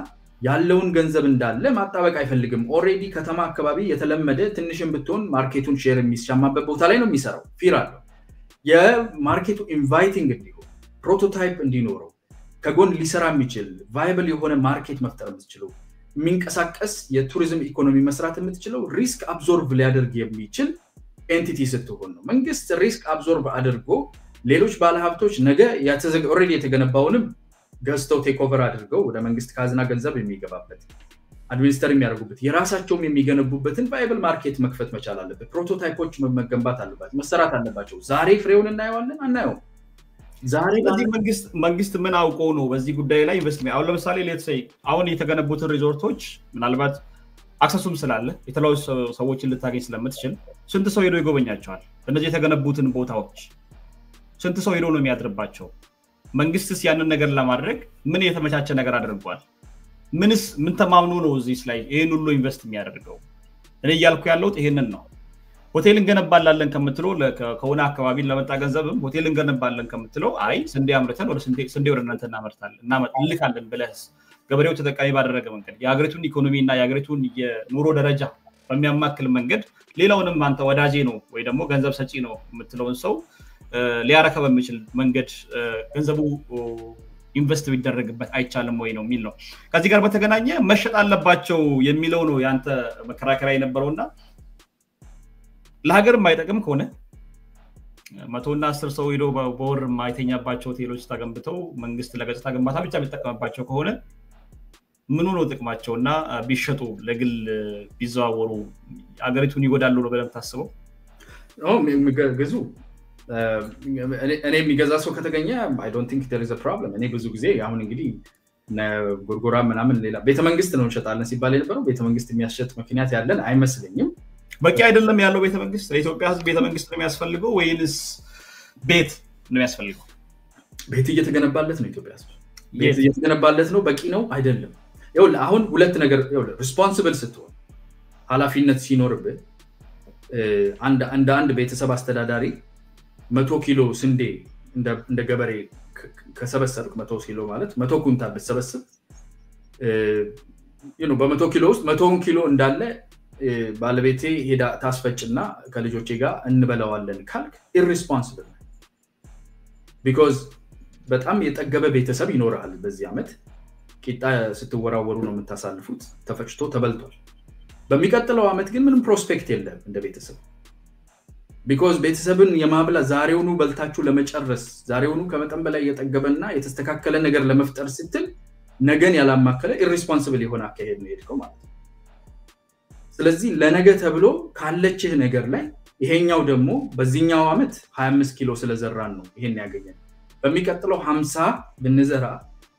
ያለውን ገንዘብ እንዳለ ማጣበቅ አይፈልግም ኦሬዲ ከተማ አካባቢ የተለመደ ትንሽም ብትሆን ማርኬቱን ሼር የሚሻማበት ቦታ ላይ ነው የሚሰራው ፊር አለው የማርኬቱ ኢንቫይቲንግ እንዲሆን ፕሮቶታይፕ እንዲኖረው ከጎን ሊሰራ የሚችል ቫይብል የሆነ ማርኬት መፍጠር የምትችለው የሚንቀሳቀስ የቱሪዝም ኢኮኖሚ መስራት የምትችለው ሪስክ አብዞርብ ሊያደርግ የሚችል ኤንቲቲ ስትሆን ነው መንግስት ሪስክ አብዞርብ አድርጎ ሌሎች ባለሀብቶች ነገ ኦሬዲ የተገነባውንም ገዝተው ቴክ ኦቨር አድርገው ወደ መንግስት ካዝና ገንዘብ የሚገባበት አድሚኒስተር የሚያደርጉበት የራሳቸውም የሚገነቡበትን ቫይብል ማርኬት መክፈት መቻል አለበት ፕሮቶታይፖች መገንባት አለባቸው መሰራት አለባቸው ዛሬ ፍሬውን እናየዋለን አናየው ዛሬ መንግስት ምን አውቆ ነው በዚህ ጉዳይ ላይ ኢንቨስትመንት አሁን ለምሳሌ ሌትስ ሴይ አሁን የተገነቡትን ሪዞርቶች ምናልባት አክሰሱም ስላለ የተለያዩ ሰዎችን ልታገኝ ስለምትችል ስንት ሰው ሄዶ ይጎበኛቸዋል እነዚህ የተገነቡትን ቦታዎች ስንት ሰው ሄዶ ነው የሚያድርባቸው መንግስትስ ያንን ነገር ለማድረግ ምን የተመቻቸ ነገር አድርጓል ምን ተማምኖ ነው እዚህ ላይ ይሄን ሁሉ ኢንቨስት የሚያደርገው እኔ ያልኩ ያለውት ይሄንን ነው ሆቴል እንገነባላለን ከምትለው ከሆነ አካባቢ ለመጣ ገንዘብም ሆቴል እንገነባለን ከምትለው አይ ስንዴ አምርተን ወደ ስንዴ ወደ እናንተ እናመጣለን ብለህ ገበሬው ተጠቃሚ ባደረገ መንገድ የሀገሪቱን ኢኮኖሚ እና የሀገሪቱን የኑሮ ደረጃ በሚያማክል መንገድ ሌላውንም አንተ ወዳጄ ነው ወይ ደግሞ ገንዘብ ሰጪ ነው የምትለውን ሰው ሊያረከ በሚችል መንገድ ገንዘቡ ኢንቨስት ቢደረግበት አይቻልም ወይ ነው የሚል ነው ከዚህ ጋር በተገናኘ መሸጥ አለባቸው የሚለው ነው ያንተ መከራከሪያ የነበረውና ለሀገር የማይጠቅም ከሆነ 100 እና 10 ሰው ሄዶ በወር ማይተኛባቸው ሆቴሎች ተገንብተው መንግስት ለገጽታ ግንባታ ብቻ የሚጠቀምባቸው ከሆነ ምን ነው ጥቅማቸውና ቢሸጡ ለግል ቢዘዋወሩ አገሪቱን ይጎዳሉ ነው በደም ታስበው ግዙ እኔ የሚገዛ ሰው ከተገኘ I don't think there is a problem እኔ ብዙ ጊዜ አሁን እንግዲህ ጎርጎራ ምናምን ሌላ ቤተመንግስት ነው እንሸጣለን ሲባል የነበረው ቤተመንግስት የሚያስሸጥ ምክንያት ያለን አይመስልኝም በቂ አይደለም ያለው ቤተመንግስት ለኢትዮጵያ ህዝብ ቤተመንግስት ነው የሚያስፈልገው ወይንስ ቤት ነው የሚያስፈልገው ቤት እየተገነባለት ነው ኢትዮጵያ ህዝብ ቤት እየተገነባለት ነው በቂ ነው አይደለም ይኸውልህ አሁን ሁለት ነገር ይኸውልህ ሪስፖንሲብል ስትሆን ኃላፊነት ሲኖርብህ አንድ ቤተሰብ አስተዳዳሪ 100 ኪሎ ስንዴ እንደ ገበሬ ከሰበሰብክ 100 ኪሎ ማለት 100 ኩንታል በሰበሰብ በ100 ኪሎ ውስጥ 100 ኪሎ እንዳለ ባለቤቴ ሄዳ ታስፈጭና ከልጆቼ ጋር እንበላዋለን ካልክ irresponsible because በጣም የጠገበ ቤተሰብ ይኖራል በዚህ አመት ቂጣ ስትወራወሩ ነው የምታሳልፉት ተፈጭቶ ተበልቷል በሚቀጥለው አመት ግን ምንም ፕሮስፔክት የለም እንደ ቤተሰብ because ቤተሰብን የማብላ ዛሬውኑ በልታችሁ ለመጨረስ ዛሬውኑ ከመጠን በላይ የጠገበና የተስተካከለ ነገር ለመፍጠር ስትል ነገን ያላማከለ irresponsible የሆነ አካሄድ ነው የሄድከው ማለት ነው ስለዚህ ለነገ ተብሎ ካለችህ ነገር ላይ ይሄኛው ደግሞ በዚህኛው አመት 25 ኪሎ ስለዘራን ነው ይሄን ያገኘን በሚቀጥለው 50 ብንዘራ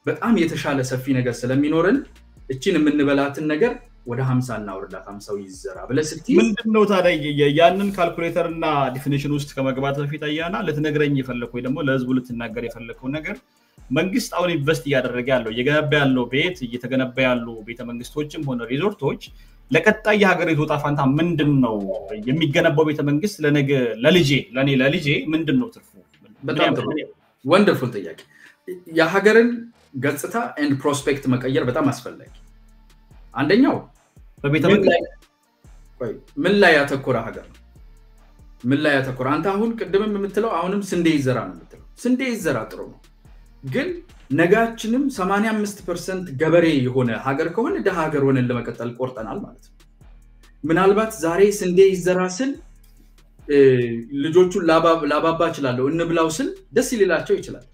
በጣም የተሻለ ሰፊ ነገር ስለሚኖርን እቺን የምንበላትን ነገር ወደ 50 እና ወርዳት 50 ይዘራ ብለስቲ ምንድነው ታዲያ ያንን ካልኩሌተር እና ዲፊኒሽን ውስጥ ከመግባት በፊት አያና ለተነግረኝ ይፈልኩ ወይ ደግሞ ለህዝቡ ልትናገር ይፈልኩ ነገር መንግስት አሁን ኢንቨስት ያደረገ ያለው የገነባ ያለው ቤት እየተገነባ ያለው ቤተመንግስቶችም ሆነ ሪዞርቶች ለቀጣይ የሀገሪቱ ጣፋንታ ምንድነው የሚገነባው ቤተመንግስት ለነገ ለልጄ ምንድነው ትርፉ በጣም ወንደርፉል ጥያቄ የሀገርን ገጽታ ኤንድ ፕሮስፔክት መቀየር በጣም አስፈላጊ አንደኛው በቤተመንግስት ምን ላይ ያተኮረ ሀገር ምን ላይ ያተኮረ አንተ አሁን ቀደም የምትለው አሁንም ስንዴ ይዘራ ነው የምትለው ስንዴ ይዘራ ጥሩ ነው ግን ነጋችንም 85% ገበሬ የሆነ ሀገር ከሆነ ደሃ ሀገር ሆነን ለመቀጠል ቆርጠናል ማለት ነው ምናልባት ዛሬ ስንዴ ይዘራስል ልጆቹን ላባባ ይችላል እንብላው ስል ደስ ይላቸው ይችላል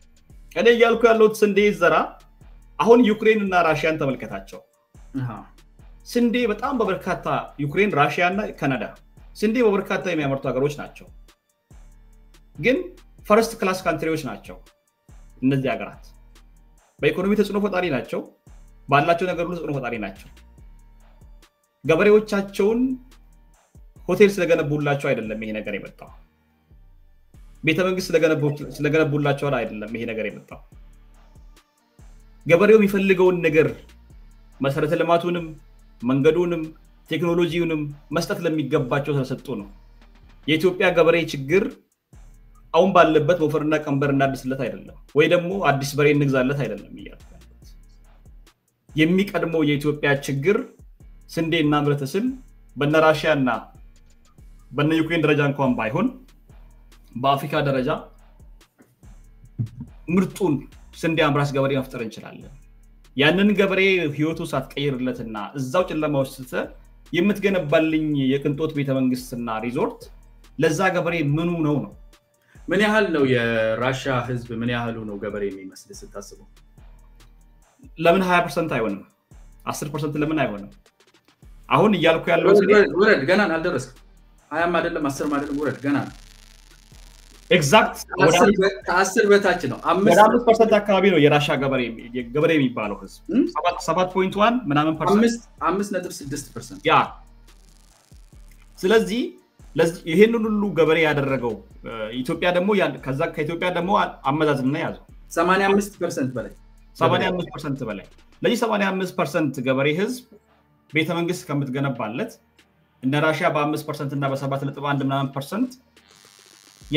እኔ ያልኩ ያለው ስንዴ ይዘራ አሁን ዩክሬን እና ራሽያን ተመልከታቸው ስንዴ በጣም በበርካታ ዩክሬን ራሽያ እና ካናዳ ስንዴ በበርካታ የሚያመርቱ ሀገሮች ናቸው ግን ፈርስት ክላስ ካንትሪዎች ናቸው እነዚህ ሀገራት በኢኮኖሚ ተጽዕኖ ፈጣሪ ናቸው ባላቸው ነገር ሁሉ ተጽዕኖ ፈጣሪ ናቸው ገበሬዎቻቸውን ሆቴል ስለገነቡላቸው አይደለም ይሄ ነገር የመጣው ቤተ መንግስት ስለገነቡላቸው አይደለም ይሄ ነገር የመጣው ገበሬው የሚፈልገውን ነገር መሰረተ ልማቱንም መንገዱንም ቴክኖሎጂውንም መስጠት ለሚገባቸው ተሰጥቶ ነው የኢትዮጵያ ገበሬ ችግር አሁን ባለበት ወፈርና ቀንበር እናድስለት አይደለም ወይ ደግሞ አዲስ በሬ እንግዛለት አይደለም ይያልካል የሚቀድመው የኢትዮጵያ ችግር ስንዴና ምርትስን በነራሽያና በነዩክሬን ደረጃ እንኳን ባይሆን በአፍሪካ ደረጃ ምርጡን ስንዴ አምራች ገበሬ መፍጠር እንችላለን ያንን ገበሬ ህይወቱ ሳትቀይርለትና እዛው ጨለማ ውስጥ የምትገነባልኝ የቅንጦት ቤተ መንግስትና ሪዞርት ለዛ ገበሬ ምኑ ነው ምን ያህል ነው የራሽያ ህዝብ ምን ያህሉ ነው ገበሬ የሚመስል ስታስበው ለምን 20% አይሆንም 10% ለምን አይሆንም አሁን እያልኩ ያለው ወረድ ገና አልደረስክ 20 አይደለም 10 አይደለም ወረድ ገና ኤግዛክት ከ10 በታች ነው 5% አካባቢ ነው የራሽያ ገበሬ የሚባለው ህዝብ 7.1 ምናምን ፐርሰንት 5.6% ያ ስለዚህ ይሄን ሁሉ ገበሬ ያደረገው ኢትዮጵያ ደግሞ ከዛ ከኢትዮጵያ ደግሞ አመዛዝና ያዘው 85% በላይ 85% በላይ ለዚህ 85% ገበሬ ህዝብ ቤተ መንግስት ከምትገነባለት እንደ ራሽያ በ5% እና በ7.1 ምናምን ፐርሰንት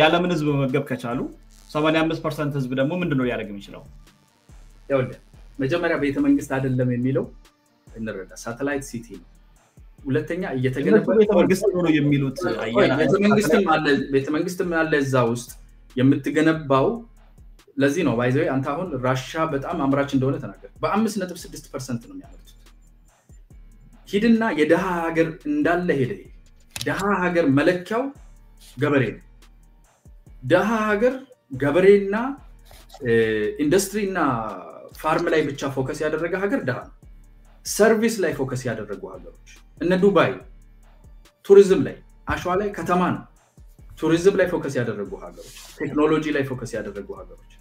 ያለምን ህዝብ መገብ ከቻሉ 85% ህዝብ ደግሞ ምንድነው ያደርግ የሚችለው ይወደ መጀመሪያ ቤተ መንግስት አይደለም የሚለው እንረዳ ሳተላይት ሲቲ ነው ሁለተኛ እየተገነባ ቤተ መንግስት ነው የሚሉት አያና ቤተ መንግስትም አለ እዛ ውስጥ የምትገነባው ለዚህ ነው ባይዘው አንተ አሁን ራሽያ በጣም አምራች እንደሆነ ተናገር በ5.6% ነው የሚያመርቱት ሂድና የደሃ ሀገር እንዳለ ሄደ ደሃ ሀገር መለኪያው ገበሬ ነው ደሃ ሀገር ገበሬና ኢንዱስትሪና ፋርም ላይ ብቻ ፎከስ ያደረገ ሀገር ደሃ ነው ሰርቪስ ላይ ፎከስ ያደረጉ ሀገሮች እነ ዱባይ ቱሪዝም ላይ አሸዋ ላይ ከተማ ነው ቱሪዝም ላይ ፎከስ ያደረጉ ሀገሮች ቴክኖሎጂ ላይ ፎከስ ያደረጉ ሀገሮች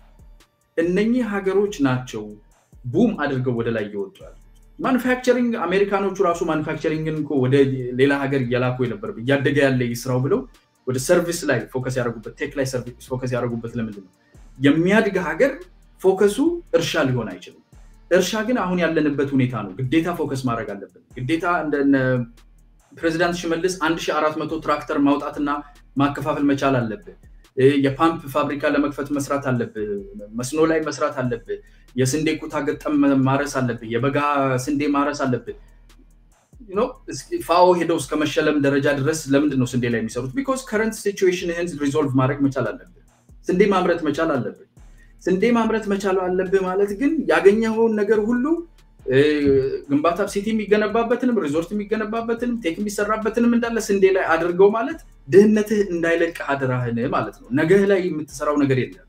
እነኚህ ሀገሮች ናቸው ቡም አድርገው ወደ ላይ ይወጣሉ ማኑፋክቸሪንግ አሜሪካኖቹ ራሱ ማኑፋክቸሪንግን እኮ ወደ ሌላ ሀገር ያላኩ ነበር ያደገ ያለ ይስራው ብለው ወደ ሰርቪስ ላይ ፎከስ ያደረጉበት ቴክ ላይ ሰርቪስ ፎከስ ያደረጉበት ለምንድን ነው የሚያድግ ሀገር ፎከሱ እርሻ ሊሆን አይችልም እርሻ ግን አሁን ያለንበት ሁኔታ ነው ግዴታ ፎከስ ማድረግ አለብን ግዴታ እንደ ፕሬዝዳንት ሽመልስ 1400 ትራክተር ማውጣትና ማከፋፈል መቻል አለበት የፓምፕ ፋብሪካ ለመክፈት መስራት አለበት መስኖ ላይ መስራት አለበት የስንዴ ኩታ ገጠም ማረስ አለበት የበጋ ስንዴ ማረስ አለበት ፋኦ ሄደው እስከ መሸለም ደረጃ ድረስ ለምንድን ነው ስንዴ ላይ የሚሰሩት because current situation is resolve ማድረግ መቻል አለበት ስንዴ ማምረት መቻል አለበት ስንዴ ማምረት መቻል አለበት ማለት ግን ያገኘው ነገር ሁሉ ግንባታ ሲቲ የሚገነባበትንም ሪዞርት የሚገነባበትንም ቴክ የሚሰራበትንም እንዳለ ስንዴ ላይ አድርገው ማለት ድህነትህ እንዳይለቅ አደራህን ማለት ነው ነገ ላይ የምትሰራው ነገር የለም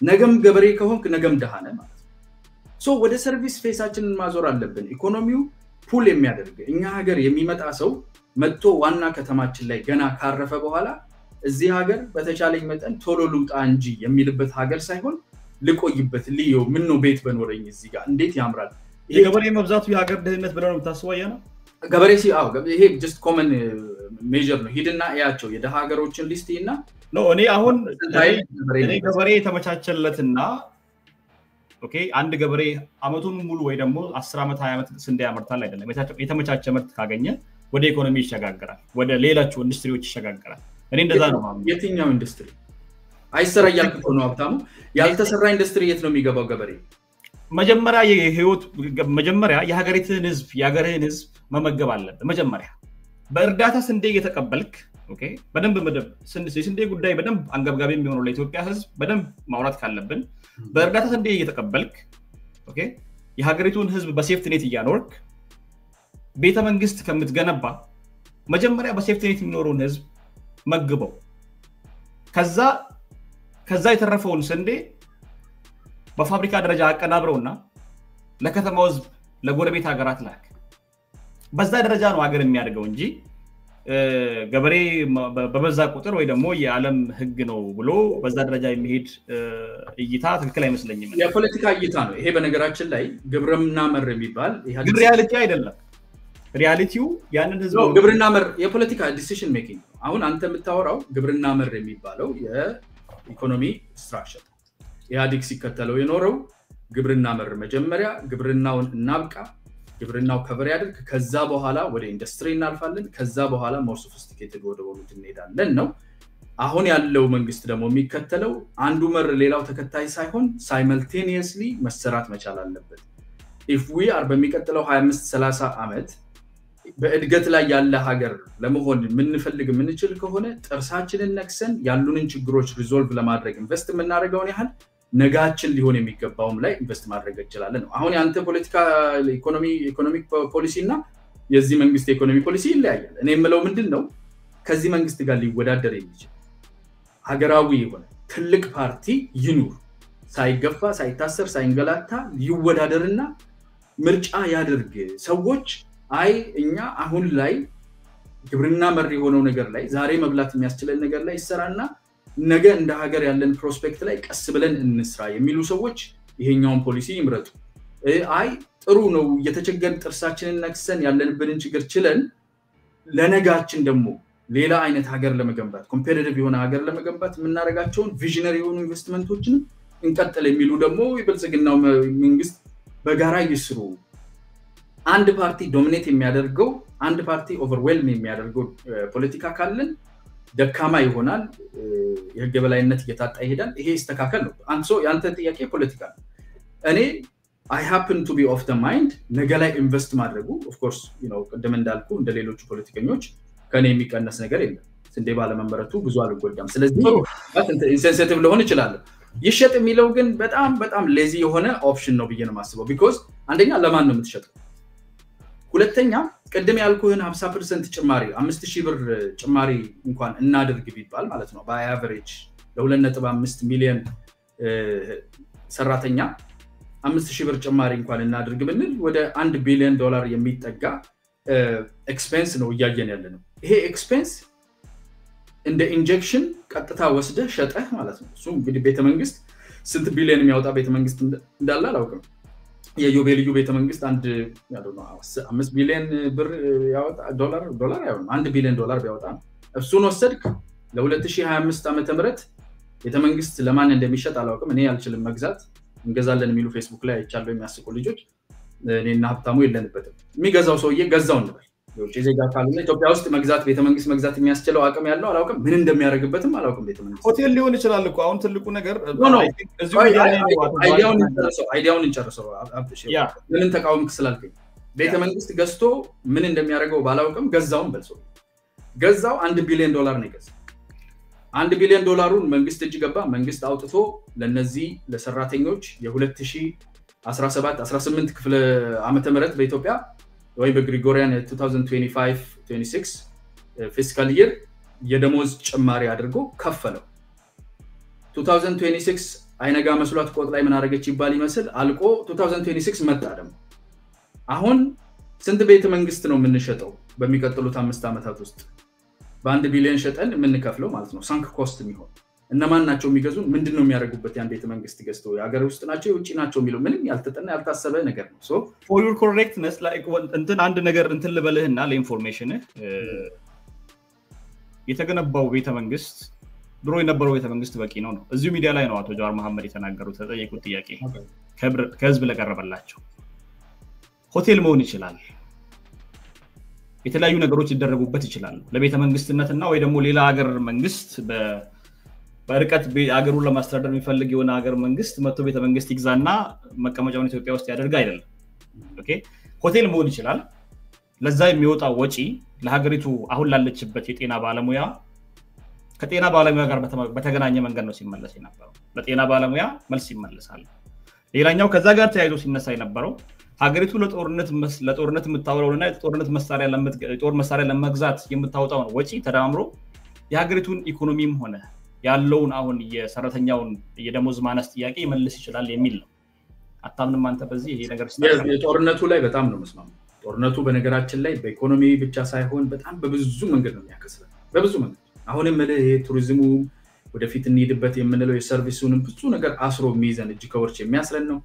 ነገም ገበሬ ከሆንክ ነገም ደሃ ነህ ማለት ነው ሶ ወደ ሰርቪስ ፌሳችንን ማዞር አለብን ኢኮኖሚው ፑል የሚያደርግ እኛ ሀገር የሚመጣ ሰው መጥቶ ዋና ከተማችን ላይ ገና ካረፈ በኋላ እዚህ ሀገር በተቻለኝ መጠን ቶሎ ልውጣ እንጂ የሚልበት ሀገር ሳይሆን ልቆይበት ልዩ ምን ነው ቤት በኖረኝ እዚህ ጋር እንዴት ያምራል የገበሬ መብዛቱ የሀገር ደህንነት ብለው ነው የምታስበው ነው ገበሬ ይሄ just common measure ነው ሂድና ያያቸው የደሃ ሀገሮችን ሊስት እና ነው እኔ አሁን እኔ ገበሬ የተመቻቸለትና ኦኬ አንድ ገበሬ አመቱን ሙሉ ወይ ደግሞ 10 አመት 20 አመት ስንዴ ያመርታል አይደለም የተመቻቸ ምርት ካገኘ ወደ ኢኮኖሚ ይሸጋገራል ወደ ሌላቹ ኢንዱስትሪዎች ይሸጋገራል እኔ እንደዛ ነው ማለት የትኛው ኢንዱስትሪ አይሰራ ያልኩት ነው ሀብታሙ ያልተሰራ ኢንዱስትሪ የት ነው የሚገባው ገበሬ መጀመሪያ የሀገሪቱን ህዝብ መመገብ አለበት መጀመሪያ በእርዳታ ስንዴ እየተቀበልክ ኦኬ በደንብ መደብ ስንዴ ጉዳይ በደንብ አንገብጋቢ የሚሆነው ለኢትዮጵያ ህዝብ በደንብ ማውራት ካለብን በእርዳታ ስንዴ እየተቀበልክ ኦኬ የሀገሪቱን ህዝብ በሴፍቲ ኔት እያኖርክ ቤተ መንግስት ከምትገነባ መጀመሪያ በሴፍቲ ኔት የሚኖረውን ህዝብ መግበው ከዛ የተረፈውን ስንዴ በፋብሪካ ደረጃ አቀናብረውና ለከተማው ህዝብ ለጎረቤት ሀገራት ላክ በዛ ደረጃ ነው ሀገር የሚያድገው እንጂ ገበሬ በበዛ ቁጥር ወይ ደግሞ የዓለም ህግ ነው ብሎ በዛ ደረጃ የሚሄድ እይታ ትክክል አይመስለኝም የፖለቲካ እይታ ነው ይሄ በነገራችን ላይ ግብርና መር የሚባል ሪያሊቲ አይደለም ሪያሊቲው ያንን ህዝብ ግብርና መር የፖለቲካ ዲሲዥን ሜኪንግ አሁን አንተ የምታወራው ግብርና መር የሚባለው የኢኮኖሚ ስትራክቸር ኢህአዴግ ሲከተለው የኖረው ግብርና መር መጀመሪያ ግብርናውን እናብቃ ግብርናው ከቨር ያድርግ ከዛ በኋላ ወደ ኢንዱስትሪ እናልፋለን ከዛ በኋላ ሞር ሶፊስቲኬትድ ወደ ሆኑት እንሄዳለን ነው አሁን ያለው መንግስት ደግሞ የሚከተለው አንዱ መር ሌላው ተከታይ ሳይሆን ሳይመልቴኒየስሊ መሰራት መቻል አለበት if we are በሚቀጥለው 25 30 አመት በእድገት ላይ ያለ ሀገር ለመሆን ምንፈልግ ምንችል ከሆነ ጥርሳችንን ነክሰን ያሉንን ችግሮች ሪዞልቭ ለማድረግ ኢንቨስት ምናደርገውን ያህል ነጋችን ሊሆን የሚገባውም ላይ ኢንቨስት ማድረግ ይችላል ነው አሁን ያንተ ፖለቲካ ኢኮኖሚክ ፖሊሲ እና የዚህ መንግስት ኢኮኖሚ ፖሊሲ ይለያያል እኔ የምለው ምንድነው ከዚህ መንግስት ጋር ሊወዳደር የሚችል ሀገራዊ የሆነ ትልቅ ፓርቲ ይኑር ሳይገፋ ሳይታሰር ሳይንገላታ ይወዳደርና ምርጫ ያድርግ ሰዎች አይ እኛ አሁን ላይ ግብርና መር የሆነው ነገር ላይ ዛሬ መብላት የሚያስችለን ነገር ላይ ይሰራና ነገ እንደ ሀገር ያለን ፕሮስፔክት ላይ ቀስ ብለን እንስራ የሚሉ ሰዎች ይሄኛውን ፖሊሲ ይምረጡ አይ ጥሩ ነው የተቸገረን ጥርሳችንን ነክሰን ያለንብንን ችግር ችለን ለነጋችን ደግሞ ሌላ አይነት ሀገር ለመገንባት ኮምፒቲቲቭ የሆነ ሀገር ለመገንባት ምናረጋቸውን ቪዥነሪ የሆኑ ኢንቨስትመንቶችን እንቀጥል የሚሉ ደግሞ ይበልጽግናው መንግስት በጋራ ይስሩ አንድ ፓርቲ ዶሚኔት የሚያደርገው አንድ ፓርቲ ኦቨርዌልም የሚያደርገው ፖለቲካ ካለን ደካማ ይሆናል የህግ የበላይነት እየታጣ ይሄዳል ይሄ ይስተካከል ነው አንሶ ያንተ ጥያቄ ፖለቲካ እኔ I happen to be of the mind ነገ ላይ ኢንቨስት ማድረጉ of course you know ቀደም እንዳልኩ እንደ ሌሎች ፖለቲከኞች ከኔ የሚቀነስ ነገር የለም እንደ ባለመንበረቱ ብዙ አልጎዳም ስለዚህ ኢንሴንሲቲቭ ለሆነ ይችላል ይሸጥ የሚለው ግን በጣም ሌዚ የሆነ ኦፕሽን ነው ብዬ ነው ማስበው because አንደኛ ለማን ነው የምትሸጠው ሁለተኛ ቀደም ያልኩህን 50% ጭማሪ 5000 ብር ጭማሪ እንኳን እናድርግ ቢባል ማለት ነው by average ለ2.5 ሚሊዮን ሰራተኛ 5000 ብር ጭማሪ እንኳን እናድርግ ብንል ወደ 1 ቢሊዮን ዶላር የሚጠጋ ኤክስፔንስ ነው ያያየን ያለነው ይሄ ኤክስፔንስ እንደ ኢንጀክሽን ቀጥታ ወስደህ ሸጠህ ማለት ነው እሱ እንግዲህ ቤተ መንግስት ስንት ቢሊዮን የሚያወጣ ቤተ መንግስት እንዳለ አላውቅም የዮቤልዩ ቤተ መንግስት አንድ ያለው 5 ቢሊዮን ብር ያወጣ ዶላር ያው 1 ቢሊዮን ዶላር ቢያወጣ እሱን ወሰድክ ለ2025 ዓመተ ምህረት ቤተ መንግስት ለማን እንደሚሸጥ አላውቅም እኔ አልችልም መግዛት እንገዛለን የሚሉ ፌስቡክ ላይ አይቻለው የሚያስቁ ልጆች እኔና ሀብታሙ የለንበትም የሚገዛው ሰውዬ ገዛው እንበል የውጭ ዜጋ ካለ ኢትዮጵያ ውስጥ መግዛት ቤተ መንግስት መግዛት የሚያስችለው አቅም ያለው አላውቅም ምን እንደሚያደርግበትም አላውቅም ቤተ መንግስት ሆቴል ሊሆን ይችላል እኮ አሁን ትልቁ ነገር እዚሁ አይዲያውን እንጨርሰው ምን ተቃውምክ ስላልከኝ ቤተ መንግስት ገዝቶ ምን እንደሚያደርገው ባላውቅም ገዛውን በልሶ ገዛው 1 ቢሊዮን ዶላር ነው ገዛው 1 ቢሊዮን ዶላሩን መንግስት እጅ ገባ መንግስት አውጥቶ ለነዚህ ለሰራተኞች የ2017 18 ክፍለ ዓመተ ምህረት በኢትዮጵያ ወይ በግሪጎሪያን 2025-26 ፊስካል ይር የደሞዝ ጭማሪ አድርጎ ከፈለው 2026 አይነጋ መስሏት ቆጥ ላይ ምን አረጋች ይባል ይመስል አልቆ 2026 መጣ ደግሞ አሁን ስንት ቤተ መንግስት ነው የምንሸጠው በሚቀጥሉት 5 አመታት ውስጥ በ1 ቢሊዮን ሸጠን የምንከፍለው ማለት ነው ሳንክ ኮስት የሚሆን እነማን ናቸው የሚገዙን ምንድነው የሚያደርጉበት ያን ቤተ መንግስት ገዝተው ያገር ውስጥ ናቸው የውጪ ናቸው የሚለው ምንም ያልተጠና ያልታሰበ ነገር ነው ሶ for your correctness like እንትን አንድ ነገር እንትን ልበልህና ለኢንፎርሜሽን የተገነባው ቤተ መንግስት ድሮ የነበረው ቤተ መንግስት በቂ ነው እዚሁ ሚዲያ ላይ ነው አቶ ጃዋር መሐመድ የተናገሩት ተጠየቁት ጥያቄ ከህዝብ ለቀረበላቸው ሆቴል መሆን ይችላል የተለያዩ ነገሮች ይደረጉበት ይችላል ለቤተ መንግስትነትና ወይ ደግሞ ሌላ ሀገር መንግስት በርቀት ሀገሩን ለማስተዳደር የሚፈልግ የሆነ ሀገር መንግስት መጥቶ ቤተ መንግስት ይግዛና መቀመጫውን ኢትዮጵያ ውስጥ ያደርጋ አይደለም ኦኬ ሆቴል መሆን ይችላል ለዛ የሚወጣው ወጪ ለሀገሪቱ አሁን ላለችበት የጤና ባለሙያ ከጤና ባለሙያ ጋር በተገናኘ መንገድ ነው ሲመለስ የነበረው ለጤና ባለሙያ መልስ ይመለሳል ሌላኛው ከዛ ጋር ተያይዞ ሲነሳ የነበረው ሀገሪቱ ለጦርነት የምታወራውና የጦር መሳሪያ ለመግዛት የምታወጣውን ወጪ ተዳምሮ የሀገሪቱን ኢኮኖሚም ሆነ ያለውን አሁን የሰራተኛውን የደሞዝ ማነስ ጥያቄ ይመልስ ይችላል የሚል ነው አታምንም አንተ በዚህ ይሄ ነገር ጦርነቱ ላይ በጣም ነው መስማማው ጦርነቱ በነገራችን ላይ በኢኮኖሚ ብቻ ሳይሆን በጣም በብዙ መንገድ ነው የሚያከስረው በብዙ መንገድ አሁንም ይሄ ቱሪዝሙ ወደፊት እንሂድበት የምንለው የሰርቪሱንም ብዙ ነገር አስሮ የሚይዘን እጅ ከወርች የሚያስረን ነው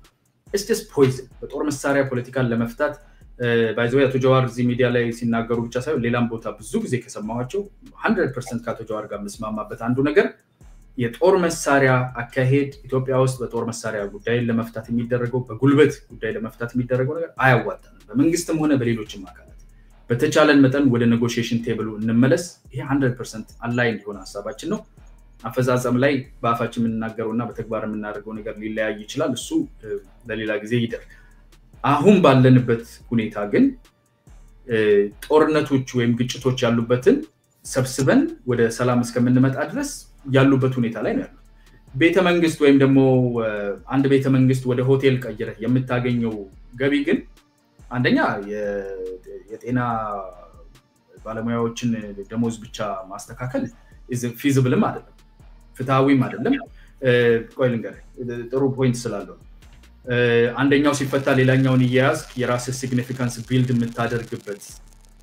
it's just poison በጦር መሳሪያ ፖለቲካን ለመፍታት ባይ ዘ ወይ አቶ ጀዋር እዚህ ሚዲያ ላይ ሲናገሩ ብቻ ሳይሆን ሌላም ቦታ ብዙ ጊዜ ከሰማኋቸው 100% ከአቶ ጀዋር ጋር መስማማበት አንዱ ነገር የጦር መሳሪያ አካሄድ ኢትዮጵያ ውስጥ በጦር መሳሪያ ጉዳይን ለመፍታት የሚደረገው በጉልበት ጉዳይ ለመፍታት የሚደረገው ነገር አያዋጣንም በመንግስትም ሆነ በሌሎችም አካላት በተቻለን መጠን ወደ ኔጎሺዬሽን ቴብሉ እንመለስ ይሄ 100% አላይን ሊሆን ሐሳባችን ነው አፈዛዛም ላይ በአፋችን የምንናገረውና በተግባር የምናደርገው ነገር ሊለያይ ይችላል እሱ ለሌላ ጊዜ ይደር አሁን ባለንበት ሁኔታ ግን ጦርነቶች ወይም ግጭቶች ያሉበትን ሰብስበን ወደ ሰላም እስከምንመጣ ድረስ ያሉበት ሁኔታ ላይ ነው ያለው ቤተ መንግስት ወይም ደግሞ አንድ ቤተ መንግስት ወደ ሆቴል ቀይረህ የምታገኘው ገቢ ግን አንደኛ የጤና ባለሙያዎችን ደሞዝ ብቻ ማስተካከል is feasible አይደለም ፍትሃዊም አይደለም ቆይ ልንገርህ ጥሩ ፖይንት ስላለው አንደኛው ሲፈታ ሌላኛውን ይያዝ የራስ ሲግኒፊካንስ ቢልድ የምታደርግበት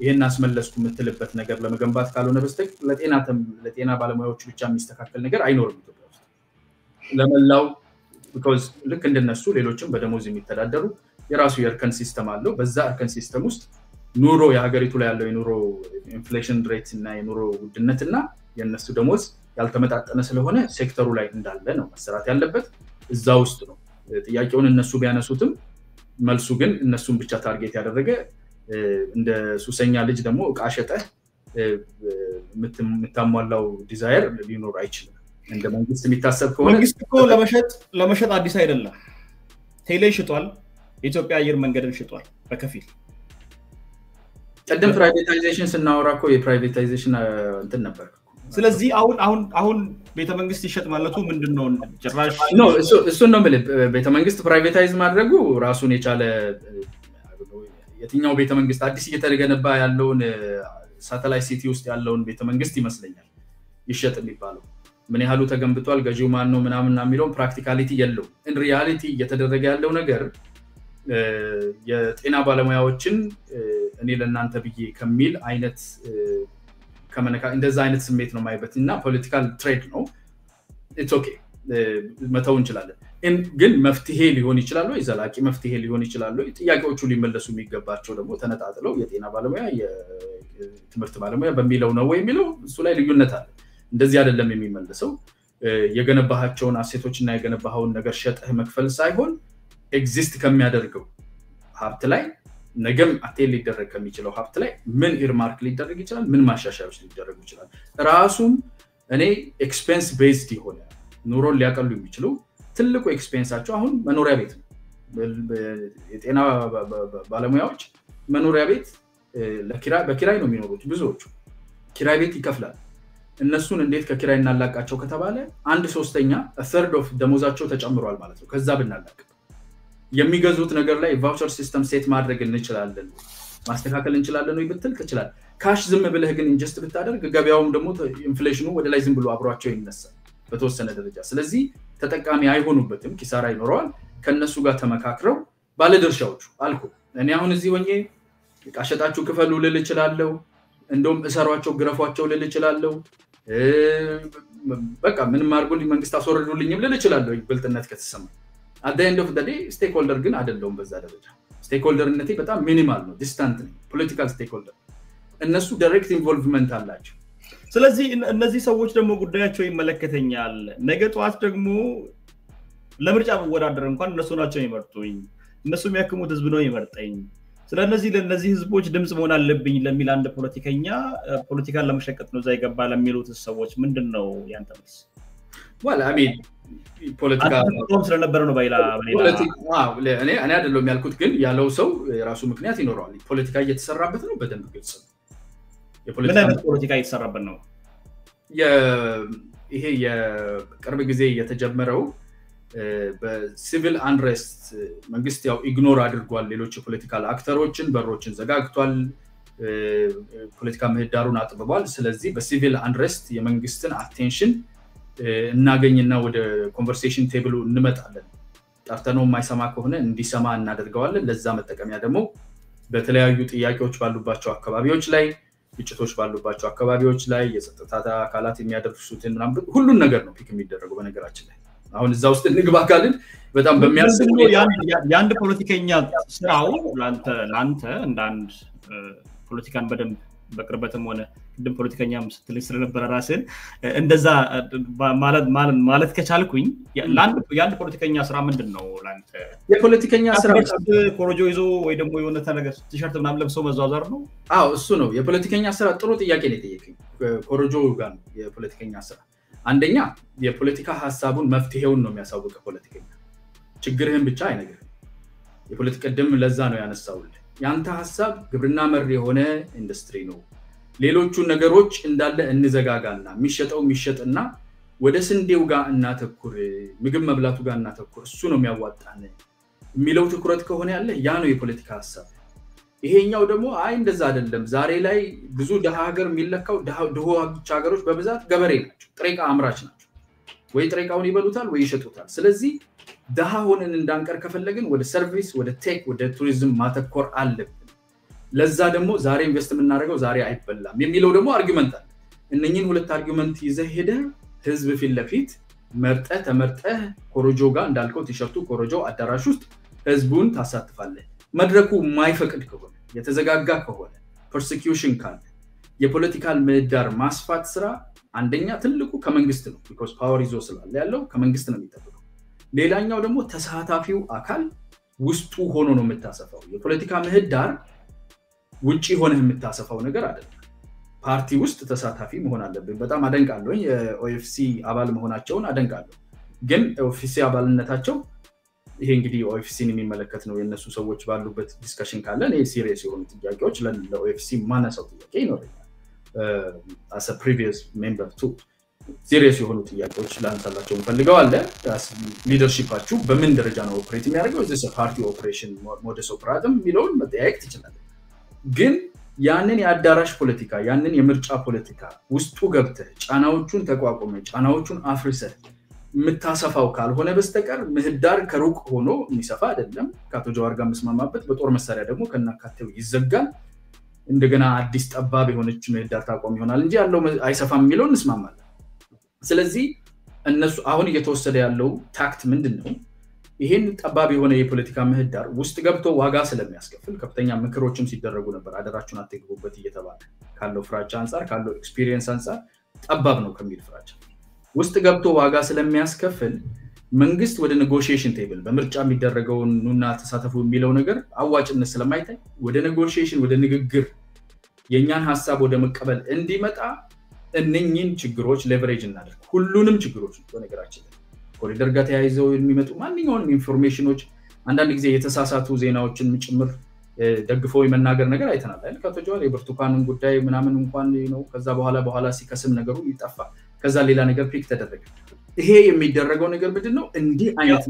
ይሄን አስመለስኩ የምትልበት ነገር ለመገንባት ካልሆነ በስተቀር ለጤና ባለሙያዎች ብቻ የሚስተካከል ነገር አይኖርም ኢትዮጵያ ውስጥ ለመላው because ልክ እንደነሱ ሌሎችም በደሞዝ የሚተዳደሩ የራሱ የእርከን ሲስተም አለው በዛ እርከን ሲስተም ውስጥ ኑሮ የሀገሪቱ ላይ ያለው የኑሮ ኢንፍሌሽን ሬት እና የኑሮ ውድነትና የነሱ ደሞዝ ያልተመጣጠነ ስለሆነ ሴክተሩ ላይ እንዳለ ነው መሰራት ያለበት እዛ ውስጥ ነው ጥያቄውን እነሱ ቢያነሱትም መልሱ ግን እነሱን ብቻ ታርጌት ያደረገ እንደ ሱሰኛ ልጅ ደግሞ ቃሸጠ ምታሟላው ዲዛይር ሊኖር አይችልም እንደ መንግስት የሚታሰብ ከሆነ መንግስት እኮ ለመሸጥ አዲስ አይደለም ቴሌ ሽጧል ኢትዮጵያ አየር መንገድን ሽጧል በከፊል ቀደም ፕራይቬታይዜሽን ስናወራኮ የፕራይቬታይዜሽን እንትን ነበር ስለዚህ አሁን ቤተ መንግስት ይሸጥ ማለቱ ምንድነው ጭራሽ ነው እሱ ነው ማለት ቤተ መንግስት ፕራይቬታይዝ ማድረጉ ራሱን የቻለ የትኛው ቤተ መንግስት አዲስ እየተገነባ ያለውን ሳተላይት ሲቲ ውስጥ ያለውን ቤተ መንግስት ይመስለኛል ይሸጥ የሚባለው ምን ያህሉ ተገንብቷል ገዢው ማን ነው ምናምንና የሚለው ፕራክቲካሊቲ የለው ኢን ሪያሊቲ እየተደረገ ያለው ነገር የጤና ባለሙያዎችን እኔ ለእናንተ ብዬ ከሚል አይነት ከመነካ እንደዛ አይነት ስሜት ነው ማይበትና ፖለቲካል ትሬድ ነው ኢትስ ኦኬ መተው እንችላለን ግን መፍትሄ ሊሆን ይችላል ወይ ዘላቂ መፍትሄ ሊሆን ይችላል ወይ ጥያቄዎቹ ሊመለሱ የሚገባቸው ደግሞ ተነጣጥለው የጤና ባለሙያ የትምህርት ባለሙያ በሚለው ነው ወይ የሚለው እሱ ላይ ልዩነት አለ እንደዚህ አይደለም የሚመለሰው የገነባሃቸውን አሴቶችና የገነባሃውን ነገር ሸጠህ መክፈል ሳይሆን ኤግዚስት ከሚያደርገው ሀብት ላይ ነገም አቴል ሊደረግ ከሚችለው ሀብት ላይ ምን ኢርማርክ ሊደረግ ይችላል ምን ማሻሻያዎች ሊደረጉ ይችላል ራሱም እኔ ኤክስፔንስ ቤዝድ ይሆነ ኑሮን ሊያቀሉ የሚችለው ትልቁ ኤክስፔንሳቸው አሁን መኖሪያ ቤት ነው የጤና ባለሙያዎች መኖሪያ ቤት በኪራይ ነው የሚኖሩት ብዙዎቹ ኪራይ ቤት ይከፍላል እነሱን እንዴት ከኪራይ እናላቃቸው ከተባለ 1/3 1/3 ኦፍ ደሞዛቸው ተጨምሯል ማለት ነው ከዛ ብናላቅ የሚገዙት ነገር ላይ ቫውቸር ሲስተም ሴት ማድረግ እንችላለን ማስተካከል እንችላለን ነው ይብትል ትችላል ካሽ ዝም ብለህ ግን ኢንጀስት ብታደርግ ገበያውም ደግሞ ኢንፍሌሽኑ ወደ ላይ ዝም ብሎ አብሯቸው ይነሳል በተወሰነ ደረጃ ስለዚህ ተጠቃሚ አይሆኑበትም ኪሳራ ይኖረዋል ከነሱ ጋር ተመካክረው ባለድርሻዎቹ አልኩ እኔ አሁን እዚህ ሆኜ ቃሸጣችሁ ክፈሉ ልል ይችላልው እንደውም እሰሯቸው ግረፏቸው ልል ይችላልው በቃ ምንም አርጎልኝ መንግስት አስወርዱልኝም ልል ይችላልው ይብልጥነት ከተሰማ at the end of the day stakeholder ግን አይደለም በዛ ደረጃ stakeholderነቴ በጣም ሚኒማል ነው ዲስታንት ነው ፖለቲካል stakeholder እነሱ ዳይሬክት ኢንቮልቭመንት አላቸው ስለዚህ እነዚህ ሰዎች ደግሞ ጉዳያቸው ይመለከተኛል ነገ ጧት ደግሞ ለምርጫ ወዳደር እንኳን እነሱ ናቸው ይመርጡኝ እነሱ የሚያከሙት ህዝብ ነው ይመርጠኝ ስለዚህ ለነዚህ ህዝቦች ድምጽ መሆን አለብኝ ለሚል አንድ ፖለቲከኛ ፖለቲካን ለመሸቀጥ ነው ዛይገባ ለሚሉት ሰዎች ምንድነው ያንተ መልስ well I mean ፖለቲካ ስለነበረ ነው ባይላ እኔ አይደለም ያልኩት ግን ያለው ሰው የራሱ ምክንያት ይኖራል ፖለቲካ እየተሰራበት ነው በደንብ ግልጽ ነው ፖለቲካ እየተሰራበት ነው ይሄ የቅርብ ጊዜ የተጀመረው በሲቪል አንሬስት መንግስት ያው ኢግኖር አድርጓል ሌሎች ፖለቲካል አክተሮችን በሮችን ዘጋግቷል ፖለቲካ ምህዳሩን አጥብቧል ስለዚህ በሲቪል አንሬስት የመንግስትን አቴንሽን እናገኝና ወደ ኮንቨርሴሽን ቴብሉ እንመጣለን ጠርተነው የማይሰማ ከሆነ እንዲሰማ እናደርገዋለን ለዛ መጠቀሚያ ደግሞ በተለያዩ ጥያቄዎች ባሉባቸው አካባቢዎች ላይ ግጭቶች ባሉባቸው አካባቢዎች ላይ የጸጥታ አካላት የሚያደርሱትን ምናምን ሁሉን ነገር ነው ፒክ የሚደረገው በነገራችን ላይ አሁን እዛው ውስጥ ንግባ ካልን በጣም በሚያስብ ያንድ ፖለቲከኛ ስራው ላንተ እንደ አንድ ፖለቲካን በደንብ በቅርበትም ሆነ እንደም ፖለቲከኛም ስትል ስለነበረ ራስን እንደዛ ማለት ከቻልኩኝ ያንድ ፖለቲከኛ ስራ ምንድነው ላንተ የፖለቲከኛ ስራ ኮሮጆ ይዞ ወይ ደግሞ የሆነ ነገር ቲሸርት ምናምን ለብሶ መዟዟር ነው አዎ እሱ ነው የፖለቲከኛ ስራ ጥሩ ጥያቄ ነው የጠየቀኝ ኮሮጆ ጋር የፖለቲከኛ ስራ አንደኛ የፖለቲካ ሐሳቡን መፍትሄውን ነው የሚያሳውቀው ፖለቲከኛ ችግርህን ብቻ አይነግርህም የፖለቲካ ደም ለዛ ነው ያነሳውልህ ያንተ ሐሳብ ግብርና መር የሆነ ኢንዱስትሪ ነው ሌሎቹ ነገሮች እንዳለ እንዘጋጋና የሚሸጥና ወደ ስንዴው ጋር እናተኩር ምግብ መብላቱ ጋር እናተኩር እሱ ነው የሚያዋጣን የሚለው ትኩረት ከሆነ ያለ ያ ነው የፖለቲካ ሐሳብ ይሄኛው ደግሞ አይ እንደዛ አይደለም ዛሬ ላይ ብዙ ደሃ ሀገር የሚለካው ደሃ ሀገሮች በብዛት ገበሬ ናቸው ጥሬቃ አምራች ናቸው ወይ ጥሬቃውን ይበሉታል ወይ ይሸጡታል ስለዚህ ደሃ ሆነን እንዳንቀር ከፈለግን ወደ ሰርቪስ ወደ ቴክ ወደ ቱሪዝም ማተኮር አለብን ለዛ ደግሞ ዛሬ ኢንቨስት የምናደርገው ዛሬ አይበላም የሚለው ደግሞ አርጊመንት አለ እነኚህን ሁለት አርጊመንት ይዘህ ሄደ ህዝብ ፊት ለፊት ተመርጠህ ኮሮጆ ጋር እንዳልከው ቲሸርቱ ኮሮጆ አዳራሽ ውስጥ ህዝቡን ታሳትፋለህ መድረኩ ማይፈቅድ ከሆነ የተዘጋጋ ከሆነ ፐርሲኪዩሽን ካለ የፖለቲካል ምህዳር ማስፋት ስራ አንደኛ ትልቁ ከመንግስት ነው because power ይዞ ስላለ ያለው ከመንግስት ነው የሚጠበቀው ሌላኛው ደግሞ ተሳታፊው አካል ውስጡ ሆኖ ነው የምታሰፋው የፖለቲካ ምህዳር ውጪ ሆነ የምታሰፋው ነገር አይደለም ፓርቲ ውስጥ ተሳታፊ መሆን አለብን በጣም አደንቃለሁ የኦኤፍሲ አባል መሆናቸውን አደንቃለሁ ግን ኦኤፍሲ አባልነታቸው ይሄ እንግዲህ ኦኤፍሲን የሚመለከት ነው የነሱ ሰዎች ባሉበት ዲስከሽን ካለ እኔ ሲሪየስ የሆኑ ጥያቄዎች ለኦኤፍሲ ማነሳው ጥያቄ ይኖርኛል as a previous member too ሲሪየስ የሆኑ ጥያቄዎች ላንሳላቸው ፈልገው አለ ሊደርሺፓችሁ በምን ደረጃ ነው ኦፕሬት የሚያደርገው እዚህ ፓርቲ ኦፕሬሽን ሞደስ ኦፕራተም ሚለውን መጠያየቅ ትችላለ ግን ያንን የአዳራሽ ፖለቲካ ያንን የምርጫ ፖለቲካ ውስጡ ገብተህ ጫናዎቹን ተቋቁመ ጫናዎቹን አፍርሰህ ምታሰፋው ካልሆነ በስተቀር ምህዳር ከሩቅ ሆኖ የሚሰፋ አይደለም ካቶ ጀዋር ጋር መስማማበት በጦር መሳሪያ ደግሞ ከናካቴው ይዘጋል እንደገና አዲስ ጠባብ የሆነች ምህዳር ታቆም ይሆናል እንጂ ያለው አይሰፋም የሚለውን እንስማማለን ስለዚህ እነሱ አሁን እየተወሰደ ያለው ታክት ምንድነው ይሄን ጠባብ የሆነ የፖለቲካ ምህዳር ውስጥ ገብቶ ዋጋ ስለሚያስከፍል ከፍተኛ ምክሮችም ሲደረጉ ነበር አደራችሁን አትግቡበት እየተባለ ካለው ፍራቻ አንፃር ካለው ኤክስፒሪየንስ አንፃር ጠባብ ነው ከሚል ፍራቻ ውስጥ ገብቶ ዋጋ ስለሚያስከፍል መንግስት ወደ ኔጎሺዬሽን ቴብል በምርጫ የሚደረገው ኑና ተሳተፉ የሚለው ነገር አዋጭነት ስለማይታይ ወደ ኔጎሺዬሽን ወደ ንግግር የኛን ሐሳብ ወደ መቀበል እንዲመጣ እነኚህን ችግሮች ሌቨሬጅ እናደርግ ሁሉንም ችግሮች በነገራችን ኮሪደር ጋር ተያይዘው የሚመጡ ማንኛውንም ኢንፎርሜሽኖች አንዳንድ ጊዜ የተሳሳቱ ዜናዎችን ጭምር ደግፈው የመናገር ነገር አይተናል አይደል ከተጀዋል የብርቱካንን ጉዳይ ምናምን እንኳን ነው ከዛ በኋላ ሲከስም ነገሩ ይጣፋ ከዛ ሌላ ነገር ፒክ ተደረገ ይሄ የሚደረገው ነገር ምንድነው እንዲህ አይነት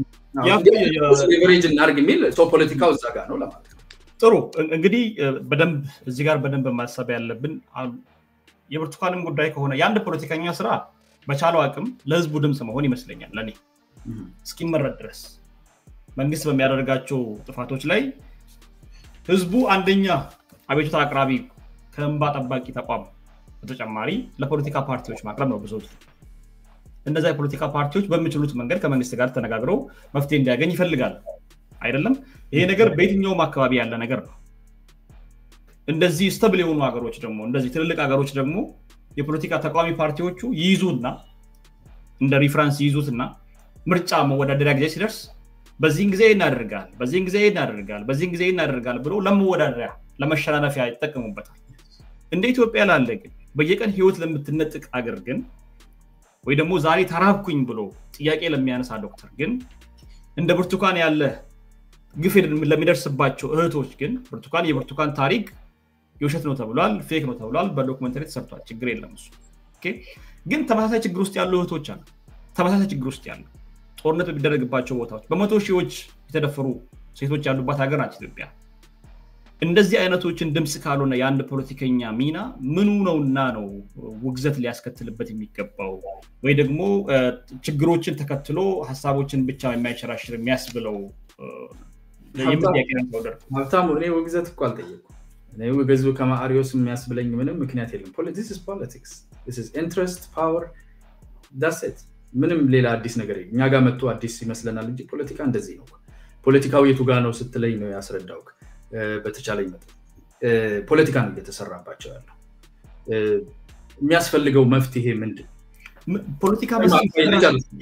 ሌቨሬጅ እናርግ የሚል ፖለቲካው እዛ ጋር ነው ለማለት ነው ጥሩ እንግዲህ በደንብ እዚህ ጋር በደንብ ማሰብ ያለብን የብርቱካንን ጉዳይ ከሆነ ያንድ ፖለቲከኛ ስራ በቻለው አቅም ለህዝቡ ድምጽ መሆን ይመስለኛል ለኔ እስኪመረጥ ድረስ መንግስት በሚያደርጋቸው ጥፋቶች ላይ ህዝቡ አንደኛ አቤቱታ አቅራቢ ከእንባ ጠባቂ ተቋም በተጨማሪ ለፖለቲካ ፓርቲዎች ማቅረብ ነው ብዙዎች እንደዛ የፖለቲካ ፓርቲዎች በሚችሉት መንገድ ከመንግስት ጋር ተነጋግረው መፍትሄ እንዲያገኝ ይፈልጋል አይደለም ይሄ ነገር በየትኛውም አካባቢ ያለ ነገር ነው እንደዚህ ስታብል የሆኑ ሀገሮች ደግሞ እንደዚህ ትልልቅ ሀገሮች ደግሞ የፖለቲካ ተቋሚ ፓርቲዎቹ ይይዙና እንደ ሪፈረንስ ይይዙትና ምርጫ መወዳደሪያ ጊዜ ሲደርስ በዚህን ጊዜ እናደርጋል ብሎ ለመወዳደሪያ ለመሸናነፊያ ይጠቀሙበታል እንደ ኢትዮጵያ ላለ ግን በየቀን ህይወት ለምትነጥቅ አገር ግን ወይ ደግሞ ዛሬ ተራብኩኝ ብሎ ጥያቄ ለሚያነሳ ዶክተር ግን እንደ ብርቱካን ያለ ግፍ ለሚደርስባቸው እህቶች ግን የብርቱካን ታሪክ የውሸት ነው ተብሏል ፌክ ነው ተብሏል በዶክመንተሪ ተሰርቷል ችግር የለም እሱ ኦኬ ግን ተመሳሳይ ችግር ውስጥ ያሉ እህቶች አሉ ጦርነት በሚደረግባቸው ቦታዎች በመቶ ሺዎች የተደፈሩ ሴቶች ያሉባት ሀገር ናት ኢትዮጵያ እንደዚህ አይነቶችን ድምጽ ካልሆነ የአንድ ፖለቲከኛ ሚና ምኑ ነውና ነው ውግዘት ሊያስከትልበት የሚገባው ወይ ደግሞ ችግሮችን ተከትሎ ሐሳቦችን ብቻ የማይሸራሽር የሚያስብለው የሚያቀርብ ነው ደርኩ ሀብታሙ እኔ ውግዘት እኮ አልጠየቅኩም እኔ ውግዙ ከማአሪዮስ የሚያስብለኝ ምንም ምክንያት የለም this is politics this is interest power that's it ምንም ሌላ አዲስ ነገር የለም እኛ ጋር መጥቶ አዲስ ይመስለናል እንጂ ፖለቲካ እንደዚህ ነው ፖለቲካው የቱ ጋር ነው ስትለኝ ነው ያስረዳውክ በተቻለኝ መጠን ፖለቲካ ነው እየተሰራባቸው ያለው የሚያስፈልገው መፍትሄ ምንድን ፖለቲካ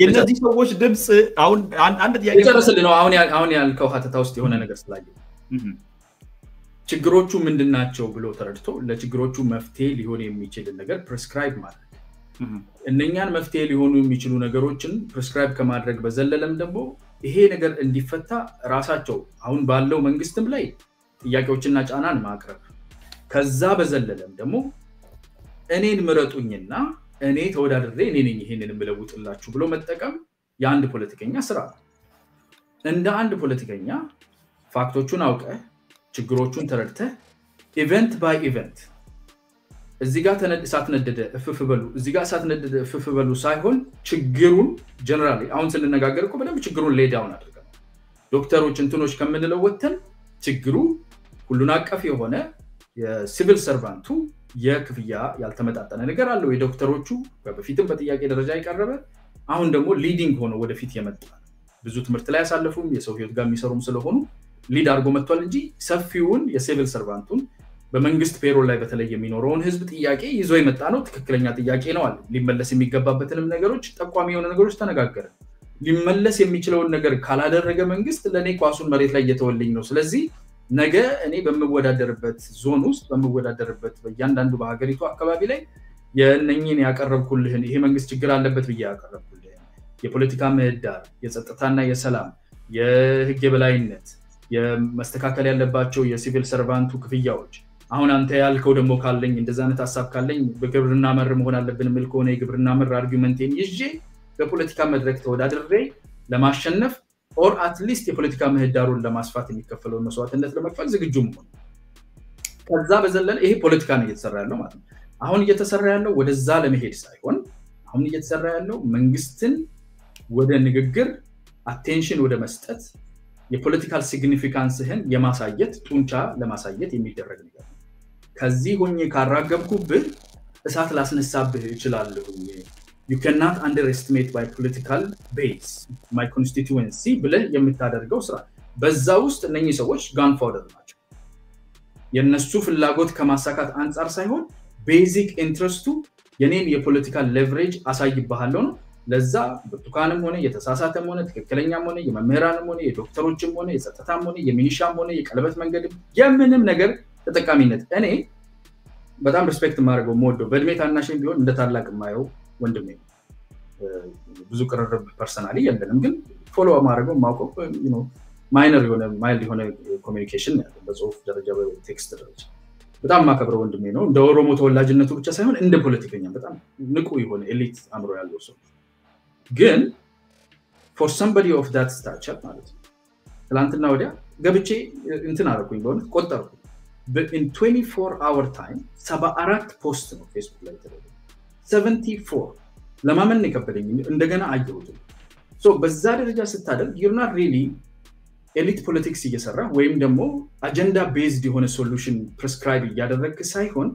የነዚህ ሰዎች ድምጽ አሁን አንድ ጥያቄ ይጨርስልኝ ነው አሁን ያልከው ሀተታ ውስጥ የሆነ ነገር ስላየው ችግሮቹ ምንድናቸው ብሎ ተረድቶ ለችግሮቹ መፍትሄ ሊሆን የሚችል ነገር ፕሪስክራይብ ማድረግ እነኛን መፍትሄ ሊሆኑ የሚችሉ ነገሮችን ፕሪስክራይብ ከማድረግ በዘለለም ደግሞ ይሄ ነገር እንዲፈታ ራሳቸው አሁን ባለው መንግስትም ላይ ጥያቄዎችና ጫናን ማቅረብ ከዛ በዘለለም ደግሞ እኔን ምረጡኝና እኔ ተወዳድሬ እኔ ነኝ ይሄንን ምለውጥላችሁ ብሎ መጠቀም የአንድ ፖለቲከኛ ስራ እንደ አንድ ፖለቲከኛ ፋክቶቹን አውቀህ ችግሮቹን ተረድተህ ኢቨንት ባይ ኢቨንት እዚህ ጋር እሳት ነደደ እፍፍ በሉ እዚህ ጋር እሳት ነደደ እፍፍ በሉ ሳይሆን ችግሩን ጀነራሊ አሁን ስንነጋገር እኮ በደንብ ችግሩን ሌይ ዳውን አድርገን ዶክተሮች እንትኖች ከምንለው ወተን ችግሩ ሁሉን አቀፍ የሆነ የሲቪል ሰርቫንቱ የክፍያ ያልተመጣጠነ ነገር አለው የዶክተሮቹ በፊትም በጥያቄ ደረጃ ይቀርበ አሁን ደግሞ ሊዲንግ ሆኖ ወደፊት የመጣ ብዙ ትምህርት ላይ ያሳለፉም የሰው ህይወት ጋር የሚሰሩም ስለሆኑ ሊድ አድርጎ መጥቷል እንጂ ሰፊውን የሲቪል ሰርቫንቱን በመንግስት ፔሮል ላይ በተለይ የሚኖረውን ህዝብ ጥያቄ ይዞ የመጣ ነው ትክክለኛ ጥያቄ ነው አለ ሊመለስ የሚገባበትንም ነገሮች ጠቋሚ የሆነ ነገሮች ተነጋገረ ሊመለስ የሚችለውን ነገር ካላደረገ መንግስት ለኔ ኳሱን መሬት ላይ እየተወልኝ ነው ስለዚህ ነገ እኔ በመወዳደርበት ዞን ውስጥ በመወዳደርበት በእያንዳንዱ በሀገሪቱ አካባቢ ላይ የነኝን ያቀርብኩልህን ይሄ መንግስት ችግር አለበት ብዬ ያቀርብኩልህ የፖለቲካ ምህዳር የጸጥታና የሰላም የህግ የበላይነት የመስተካከል ያለባቸው የሲቪል ሰርቫንቱ ክፍያዎች አሁን አንተ ያልከው ደግሞ ካለኝ እንደዛ አይነት ሐሳብ ካለኝ በግብርና መር መሆን አለብን ምል ከሆነ የግብርና መር አርጊውመንቴን ይዤ በፖለቲካ መድረክ ተወዳድሬ ለማሸነፍ or at least የፖለቲካ ምህዳሩን ለማስፋት የሚከፈለው መስዋዕትነት ለመክፈል ዝግጁ መሆን ከዛ በዘለለ ይሄ ፖለቲካ ነው እየተሰራ ያለው ማለት ነው አሁን እየተሰራ ያለው ወደዛ ለመሄድ ሳይሆን አሁን እየተሰራ ያለው መንግስትን ወደ ንግግር አቴንሽን ወደ መስጠት የፖለቲካል ሲግኒፊካንስህን የማሳየት ጡንቻ ለማሳየት የሚደረግ ነገር ከዚህ ሆኜ ካራገብኩብህ እሳት ላስነሳብህ ይችላል you cannot underestimate my political base my constituency ብለህ የምታደርገው ስራ በዛ ውስጥ እነኚህ ሰዎች ጋን ፋውደር ናቸው የነሱ ፍላጎት ከማሳካት አንፃር ሳይሆን ቤዚክ ኢንትረስቱ የኔን የፖለቲካል ሌቨሬጅ አሳይባለሁ ነው ለዛ በቱካንም ሆነ የተሳሳተም ሆነ ትክክለኛም ሆነ የመምህራንም ሆነ የዶክተሮችም ሆነ የጸጥታም ሆነ የሚኒሻም ሆነ የቀለበት መንገድም የምንም ነገር ተጠቃሚነት እኔ በጣም ሪስፔክት ማድረገው ሞዶ በእድሜ ታናሽም ቢሆን እንደ ታላቅ ማየው ወንድሜ ብዙ ቅርርብ ፐርሰናሊ ያለንም ግን ፎሎ ማድረገው ማውቀው ማይነር የሆነ ማይልድ የሆነ ኮሚኒኬሽን ያለው በጽሁፍ ደረጃ በቴክስት ደረጃ በጣም ማከብረው ወንድሜ ነው እንደ ኦሮሞ ተወላጅነቱ ብቻ ሳይሆን እንደ ፖለቲከኛ በጣም ንቁ የሆነ ኤሊት አምሮ ያለው ሰው ግን for somebody of that stature ማለት ነው ትላንትና ወዲያ ገብቼ እንትን አረኩኝ በሆነ ቆጠርኩ in 24 hour time 74 ፖስት ነው ፌስቡክ ላይ ተደረገ 74 ለማመን የከበደኝ እንደገና አየሁት ሶ በዛ ደረጃ ስታደርግ you're not really elite politics እየሰራ ወይም ደግሞ agenda based የሆነ solution prescribe ያደረግክ ሳይሆን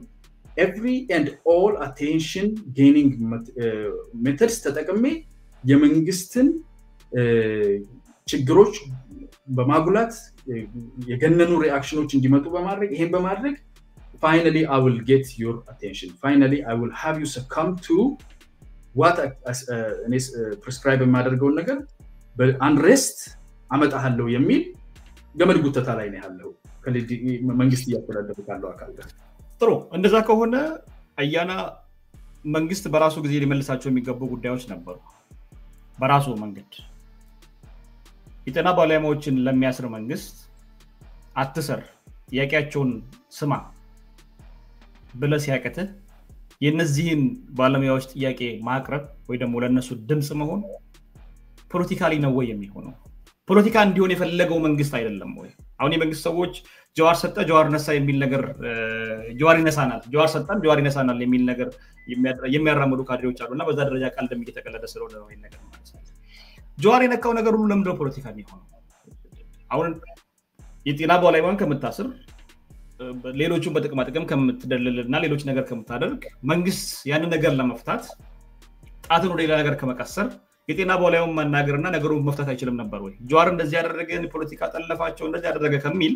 every and all attention gaining methods ተጠቅሜ የመንግስትን ችግሮች በማጉላት የገነኑ ሪአክሽኖች እንዲመጡ በማድረግ ይሄን በማድረግ finally I will get your attention finally I will have you succumb to what prescribe የማደርገው ነገር በunrest አመጣሃለው የሚል ገመድ ጉተታ ላይ ነው ያለው መንግስት ያስተዳደረ ካለው አካል ጋር ጥሩ እንደዛ ከሆነ አያና መንግስት በራሱ ጊዜ ሊመልሳቸው የሚገቡ ጉዳዮች ነበሩ በራሱ መንገድ የጤና ባለሙያዎችን ለሚያስር መንግስት አትሰር ጥያቄያቸውን ስማ ብለስ ያቀተ የነዚህን ባለሙያዎች ጥያቄ ማቅረብ ወይ ደግሞ ለነሱ ድምጽ መሆን ፖለቲካሊ ነው ወይ የሚሆነው ፖለቲካ እንዲሆን የፈለገው መንግስት አይደለም ወይ አሁን የመንግስት ሰዎች ጀዋር ሰጠ ጀዋር ነሳ የሚል ነገር ጀዋር ይነሳናል ጀዋር ሰጠን ጀዋር ይነሳናል የሚል ነገር የሚያራምዱ ካድሬዎች አሉና በዛ ደረጃ ቃል እየተቀለደ ስለሆነ ነው ይሄን ነገር ማለት ነው ጀዋር የነካው ነገር ሁሉ ለምንድነው ፖለቲካ የሚሆነው አሁን የጤና ባለሙያን ከምታስር ሌሎቹን በጥቅማ ጥቅም ከምትደልልና ሌሎች ነገር ከምታደርግ መንግስት ያን ነገር ለመፍታት ጣትን ወደ ሌላ ነገር ከመቀሰር የጤና ባለሙያን ማናገርና ነገሩን መፍታት አይችልም ነበር ወይ ጀዋር እንደዚህ ያደረገን ፖለቲካ ጠለፋቸው እንደዚህ ያደረገ ከሚል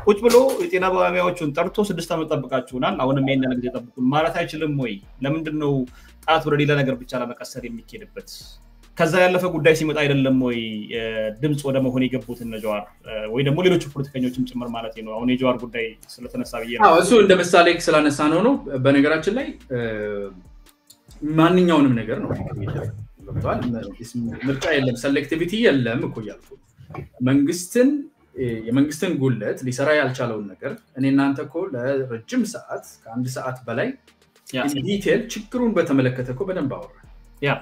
ቁጭ ብሎ የጤና ባለሙያዎቹን ጠርቶ 6 ዓመት ጠብቃችሁናል አሁንም ይሄን ነገር ይጠብቁን ማለት አይችልም ወይ ለምንድነው ጣት ወደ ሌላ ነገር ብቻ ለመቀሰር የሚኬድበት ከዛ ያለፈ ጉዳይ ሲመጣ አይደለም ወይ ድምጽ ወደ መሆን የገቡት እነ ጀዋር ወይ ደግሞ ሌሎች ፖለቲከኞችም ጭምር ማለት ነው አሁን የጀዋር ጉዳይ ስለተነሳ በየ ነው እሱ እንደ ምሳሌ ስላነሳ ነው በነገራችን ላይ ማንኛውንም ነገር ነው ገብቷል ምርጫ የለም ሴሌክቲቪቲ የለም እኮ ያልኩ የመንግስትን ጉለት ሊሰራ ያልቻለውን ነገር እኔ እናንተ እኮ ለረጅም ሰዓት ከአንድ ሰዓት በላይ ዲቴል ችግሩን በተመለከተ እኮ በደንብ አወራ ያ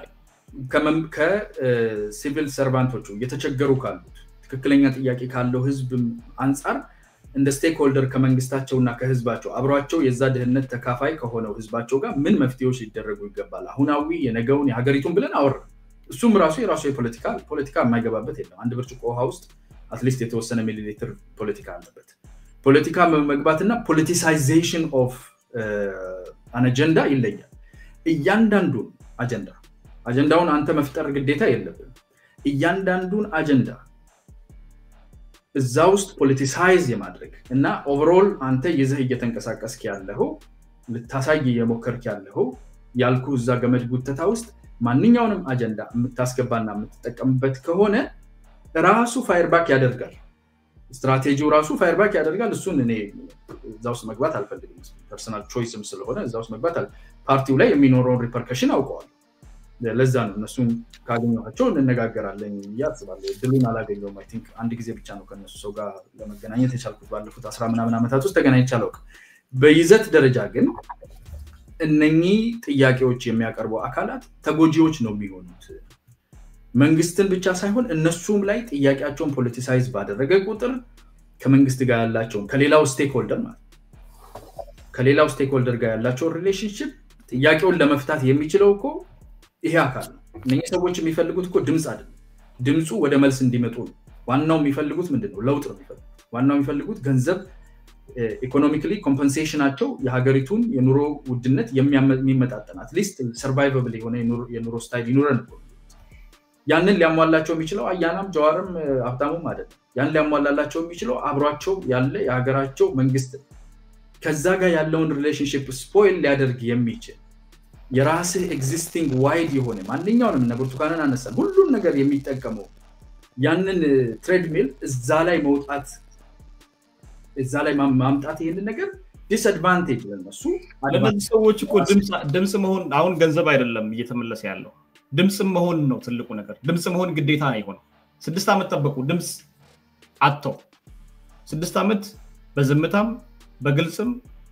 ከሲቪል ሰርቫንቶቹ የተቸገሩ ካሉት ትክክለኛ ጥያቄ ካለው ህዝብ አንፃር እንደ ስቴክ ሆልደር ከመንግስታቸውና ከህዝባቸው አብሯቸው የዛ ደህንነት ተካፋይ ከሆነው ህዝባቸው ጋር ምን መፍትሄዎች ሊደረጉ ይገባል አሁናዊ የነገውን የሀገሪቱን ብለን አወራ እሱም ራሱ የፖለቲካ የማይገባበት የለም አንድ ብርጭቆ ውሃ ውስጥ አትሊስት የተወሰነ ሚሊ ሊትር ፖለቲካ አለበት ፖለቲካ መግባትና ፖለቲሳይዜሽን ኦፍ አን አጀንዳ ይለያል እያንዳንዱን አጀንዳውን አንተ መፍጠር ግዴታ የለብን እያንዳንዱን አጀንዳ እዛ ውስጥ ፖለቲሳይዝ የማድረግ እና ኦቨርኦል አንተ ይዘህ እየተንቀሳቀስክ ያለው ልታሳይ የሞከርክ ያለው ያልኩ እዛ ገመድ ጉተታ ውስጥ ማንኛውንም አጀንዳ የምታስገባና የምትጠቀምበት ከሆነ ራሱ ፋየርባክ ያደርጋል ስትራቴጂው ራሱ ፋየርባክ ያደርጋል እሱን እኔ እዛ ውስጥ መግባት አልፈልግም ፐርሰናል ቾይስም ስለሆነ እዛ ውስጥ መግባት ፓርቲው ላይ የሚኖረውን ሪፐርከሽን አውቀዋል ለዛ ነው እነሱን ካገኘኋቸው እንነጋገራለን ያስባለሁ ድሉን አላገኘውም አይ ቲንክ አንድ ጊዜ ብቻ ነው ከነሱ ሰው ጋር ለመገናኘት የቻልኩት ባለፉት 10 ምናምን አመታት ውስጥ ተገናኝቻለሁ በይዘት ደረጃ ግን እነኚህ ጥያቄዎች የሚያቀርቡ አካላት ተጎጂዎች ነው የሚሆኑት መንግስትን ብቻ ሳይሆን እነሱም ላይ ጥያቄያቸውን ፖለቲሳይዝ ባደረገ ቁጥር ከመንግስት ጋር ያላቸው ከሌላው ስቴክሆልደር ጋር ያላቸው ሪሌሽንሺፕ ጥያቄውን ለመፍታት የሚችለው እኮ ይሄ አካል ነው እነኚህ ሰዎች የሚፈልጉት እኮ ድምጽ አይደለም ድምጹ ወደ መልስ እንዲመጡ ዋናው የሚፈልጉት ምንድነው ለውጥ ነው የሚፈልጉት ዋናው የሚፈልጉት ገንዘብ ኢኮኖሚካሊ ኮምፐንሴሽናቸው የሀገሪቱን የኑሮ ውድነት የሚመጣጠን አትሊስት ሰርቫይቨብል የሆነ የኑሮ ስታይል ይኖረን ያንን ሊያሟላቸው የሚችለው አያናም ጀዋርም ሀብታሙም አይደለም ያን ሊያሟላላቸው የሚችለው አብሯቸው ያለ የሀገራቸው መንግስት ከዛ ጋር ያለውን ሪሌሽንሺፕ ስፖይል ሊያደርግ የሚችል የራስህ ኤግዚስቲንግ ዋይድ የሆነ ማንኛውንም ነገር ብርቱካንን አነሳን ሁሉም ነገር የሚጠቀመው ያንን ትሬድሚል እዛ ላይ መውጣት እዛ ላይ ማምጣት ይሄንን ነገር ዲስአድቫንቴጅ ለነሱ ለነዚህ ሰዎች እኮ ድምጽ መሆን አሁን ገንዘብ አይደለም እየተመለሰ ያለው ድምጽ መሆን ነው ትልቁ ነገር ድምጽ መሆን ግዴታ ነው ይሆን 6 ዓመት ጠበቁ ድምጽ አጥተው 6 ዓመት በዝምታም በግልጽም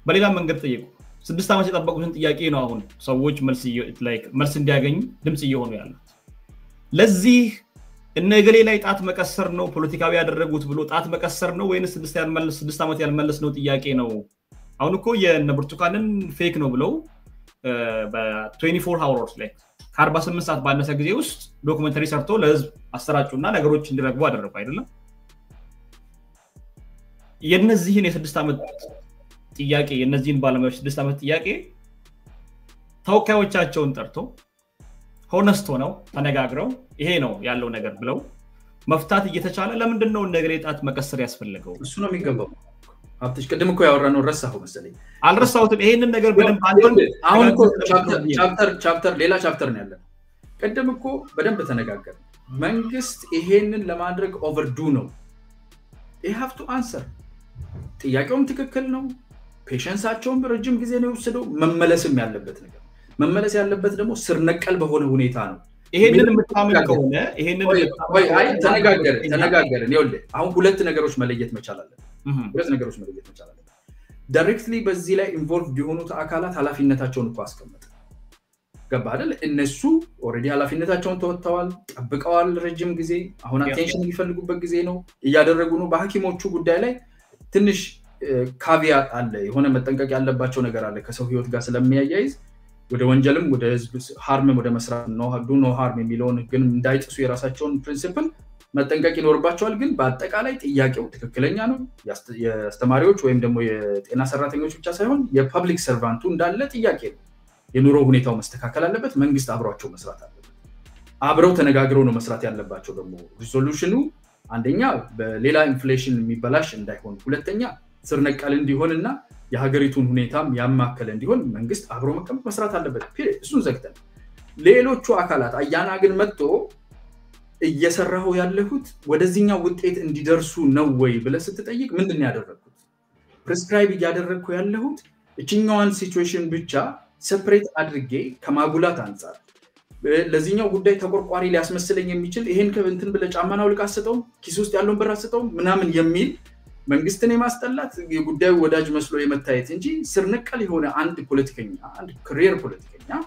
በሌላ መንገድ ጠየቁ 6 ዓመት የጠበቁትን ጥያቄ ነው አሁን ሰዎች መልስ እንዲያገኙ ድምጽ እየሆኑ ያሉት ለዚህ እነገሌ ላይ ጣት መቀሰር ነው ፖለቲካዊ ያደረጉት ብሎ ጣት መቀሰር ነው ወይስ 6 ዓመት ያልመለስ ነው ጥያቄ ነው አሁን እኮ የነብርቱካንን ፌክ ነው ብለው በ24 hours ላይ ከ48 ሰዓት ባነሰ ጊዜ ውስጥ ዶክመንተሪ ሰርቶ ለህዝብ አሰራጩና ነገሮች እንዲረግቡ አደረጉ አይደለም የነዚህን የ6 ዓመት ጥያቄ የነዚህን ባለሙያዎች 6 ዓመት ጥያቄ ተወካዮቻቸውን ጠርቶ ሆነስት ሆነው ተነጋግረው ይሄ ነው ያለው ነገር ብለው መፍታት እየተቻለ ለምንድን ነው ነገሬ ጣት መቀሰር ያስፈልገው እሱ ነው የሚገባው አጥሽ ቀደም እኮ ያወራነው ረሳሁ መሰለኝ አልረሳሁትም ይሄንን ነገር በደንብ አሁን እኮ ቻፕተር ሌላ ቻፕተር ነው ያለው ቀደም እኮ በደንብ ተነጋገር መንግስት ይሄንን ለማድረግ ኦቨርዱ ነው they have to answer ጥያቄውም ትክክል ነው ፔሸንሳቸውም ረጅም ጊዜ ነው ወስደው መመለስም ያለበት ነገር መመለስ ያለበት ደግሞ ስር ነቀል በሆነ ሁኔታ ነው ይሄንን የምታምን ከሆነ ይሄንን አይ ተነጋገርን ይኸውልህ አሁን ሁለት ነገሮች መለየት መቻል አለበት ዳይሬክትሊ በዚህ ላይ ኢንቮልቭድ የሆኑት አካላት ኃላፊነታቸውን እኮ አስቀመጠ ገባ አይደል እነሱ ኦሬዲ ኃላፊነታቸውን ተወጥተዋል ጠብቀዋል ረጅም ጊዜ አሁን አቴንሽን የሚፈልጉበት ጊዜ ነው እያደረጉ ነው በሐኪሞቹ ጉዳይ ላይ ትንሽ ካቪያት አለ የሆነ መጠንቀቅ ያለባቸው ነገር አለ ከሰው ህይወት ጋር ስለሚያያይዝ ወደ ወንጀልም ወደ ህዝብ ሃርም ወደ መስራት ኖ ሃርም የሚለውን ግን እንዳይጥሱ የራሳቸውን ፕሪንሲፕል መጠንቀቅ ይኖርባቸዋል ግን በአጠቃላይ ጥያቄው ትክክለኛ ነው የአስተማሪዎች ወይም ደግሞ የጤና ሰራተኞች ብቻ ሳይሆን የፐብሊክ ሰርቫንቱ እንዳለ ጥያቄ ነው የኑሮ ሁኔታው መስተካከል አለበት መንግስት አብሯቸው መስራት አለበት አብረው ተነጋግረው ነው መስራት ያለባቸው ደግሞ ሪዞሉሽኑ አንደኛ በሌላ ኢንፍሌሽን የሚበላሽ እንዳይሆን ሁለተኛ ስር ነቀል እንዲሆንና የሀገሪቱን ሁኔታም ያማከለ እንዲሆን መንግስት አብሮ መቀመጥ መስራት አለበት እሱን ዘግተን ሌሎቹ አካላት አያና ግን መጥቶ እየሰራው ያለሁት ወደዚህኛው ውጤት እንዲደርሱ ነው ወይ ብለህ ስትጠይቅ ምንድነው ያደረኩት ፕሪስክራይብ ያደረኩ ያለሁት እቺኛዋን ሲቹዌሽን ብቻ ሴፐሬት አድርጌ ከማጉላት አንፃር ለዚህኛው ጉዳይ ተቆርቋሪ ሊያስመስለኝ የሚችል ይሄን ከእንትን ብለ ጫማናው ልቃሰጠው ኪስ ውስጥ ያለውን በራስጠው ምናምን የሚል መንግስትን የማስጠላት የጉዳዩ ወዳጅ መስሎ የመታየት እንጂ ስርነቀል የሆነ አንድ ፖለቲከኛ አንድ ካሪየር ፖለቲከኛ